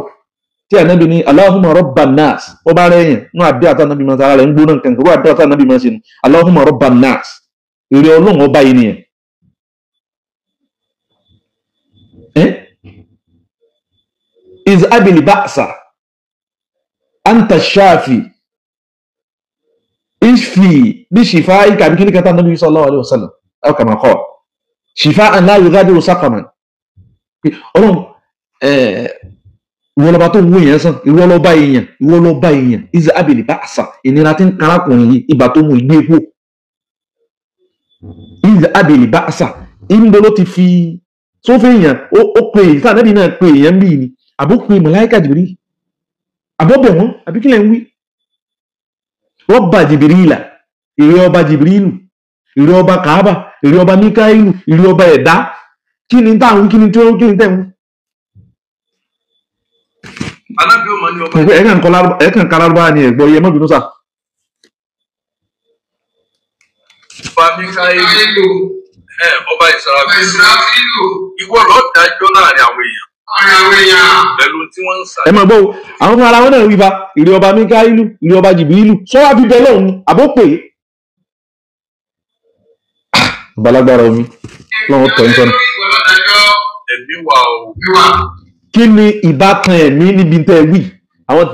tí ànábì ní Allahumma rabban nas ọba rẹ yẹn ní àdé àtà ànábì máa sára rẹ ń gbóná nǹkan kó àdé àtà ànábì máa ṣe nu Allahumma rabban nas ìrẹ́ ọlọ́run ọba yìí nìyẹn iz abil ba'sa anta shafi ishfi bi shifaika bi kinika nabi sallallahu alaihi wasallam aw kama qala shifaan la yughadiru saqaman Ọlọ́run ìwọ lọba tó ń wò yẹn sàn ìwọ lọba èèyàn iz abil ba'sa ìnira tí ń karakùnrin yìí ìbá tó mú ìgbé epo iz abil ba'sa ìbò ló ti fi sófin èèyàn ó pe ìta nabi náà pe èèyàn bí ni àbó pe màláíkà Jibril àbọ̀bẹ̀ wọn àbí kílẹ̀ ń wí rọ́bà Jibrila ìrẹ́ ọba Jibrilu ìrẹ́ ọba Kàábà ìrẹ́ ọba Míkáílù ìrẹ́ ọba ẹ̀dá kí ni táwọn kí ni tí ó kí ni tẹ̀wọ́n. alábí ó máa ní ọba ẹ̀kan kalárúbá ni ẹ̀gbọ́ yẹ mọ́bìnú sà. ọba Míkáílù ọba Ísírafílù ìwọ ló dájọ́ láàrin àwọn èèyàn pẹ̀lú tí wọ́n ń sá. ẹ máa gbọ́ àwọn fún ara wọn náà wí bá ìrẹ́ ọba Míkáílù ìrẹ́ ọba Jibrilu sọ́wọ́ bíbẹ́ lọ́hùn ni àbópè balagbára omi lọ́wọ́ tọ́ nítorí. ẹ̀mí wà o. kí ni ìbátan ẹ̀mí níbi tẹ́ ẹ wí àwọn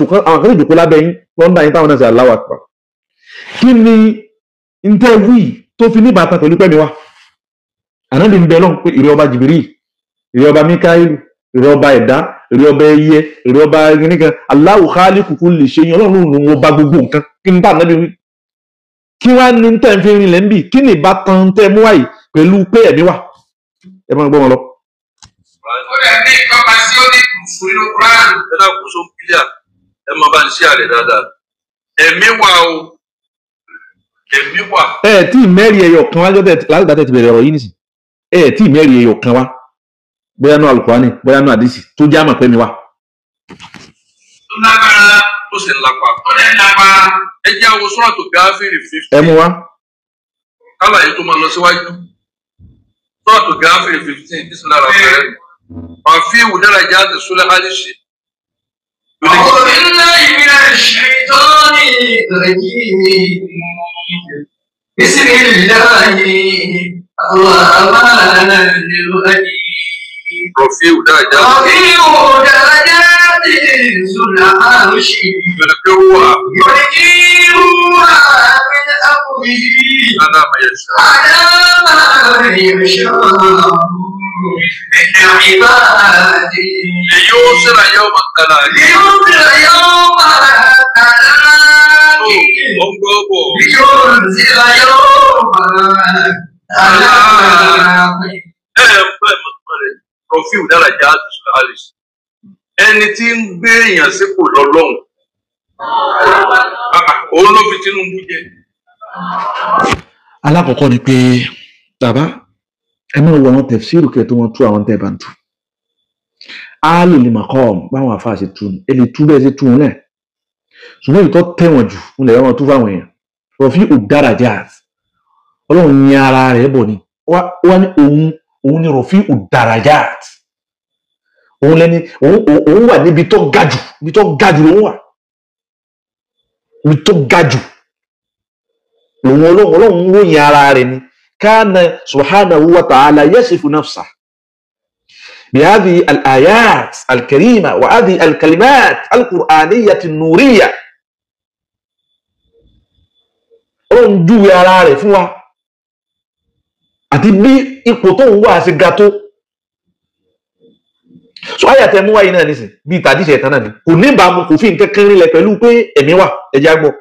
kan ìjòkó lábẹ́ yín lọ́ndà yín táwọn náà ṣe aláwà pa kí ni tẹ́ ẹ wí tó fi ní ìbátan pẹ̀lú pẹ̀mí wa ànábì ń bẹ lọ́hùn pé ìrẹ́ ọba Jibril ìrẹ́ ọba Míkáílù ìrẹ́ ọba ẹ̀dá ìrẹ́ ọba ẹyẹ ìrẹ́ ọba nìkan Allahu khaliqu kulli shay'in ọlọ́run ló ń wọ bá gbogbo nǹkan kí ni tá ànábì wí kí wá ní tẹ́ ń fi rinlẹ̀ ń bì kí ni ìbátan tẹ́ mú wáyé pẹ̀lú pé ẹ̀mí wà ẹ máa gbọ́ wọn lọ. ó lè ní ìjọba sí ó ní ìfún inú Quran. ẹ náà kó so bílíà ẹ máa bá ní sí àlè dáadáa ẹ̀mí wà o ẹ̀mí wà. ẹ tí mẹ́rin ẹyọ kan wájọ́ látìgbà tẹ́ ti bẹ̀rẹ̀ ọ̀rọ̀ yìí nìsín ẹ tí mẹ́rin ẹyọ kan wá bóyá nù Al-Qur'ani bóyá nù àdìsí tó já mọ̀ pé mi wà. tó lágbára ó sì ń lapa. ó lè lápá. ẹ jẹ́ àwọn Suratu Ghafir 50. ẹ mú wa. kálàyé tó máa lọ síwájú. Suratu Ghafir 15 bismillahir rahmanir rahim. وفيه درجات الصلح هذا الشيء. أعوذ بالله من الشيطان الرجيم. بسم الله الرحمن الرحيم. رفيع درجات صلح الشيء. يلقوها من أمره على ما يشاء. من عبادي ليوصل يوم القيامة. لينزل يوم القيامة. لينزل يوم القيامة. Rọ̀fíù dáradá àlìsí. Ẹni tí ń gbé èèyàn sípò lọ́lọ́run. Òun ló fi Tinubu jẹ. alákọ̀ọ́kọ́ ni pé bàbá ẹ máa wo àwọn tẹ̀fsíìrù kẹ́ tó wọ́n tú àwọn tẹ́ bá ń tú áálù lè mà kọ́ báwọn àfáà ṣe tú ẹ lè tú bẹ́ẹ̀ ṣe tú wọn náà ṣùgbọ́n ìtọ́ tẹ̀wọ̀n jù ń lè wọ́n tú fáwọn èèyàn Rọ̀fíù darajat ọlọ́run ní ara rẹ̀ bọ̀ ni wọ́n ní òun ní Rọ̀fíù darajat òun lẹ́ni òun wà níbi tó ga jù lòun wà níbi tó ga jù lòun ọlọ́run ròyìn ara rẹ̀ ni كان سبحانه وتعالى يصف نفسه بهذه الآيات الكريمة وهذه الكلمات القرآنية النورية. Ọlọ́run júwe ara rẹ̀ fún wa àti bí ipò tó ń wà sí ga tó. So ayàtẹ̀ mú wáyé náà nísìn bí ìtàdíṣẹ̀ ìtàn náà ni kò ní ìbámu kò fi nǹkan kan rinlẹ̀ pẹ̀lú pé ẹ̀mí wà ẹ̀jẹ̀ àgbọ̀.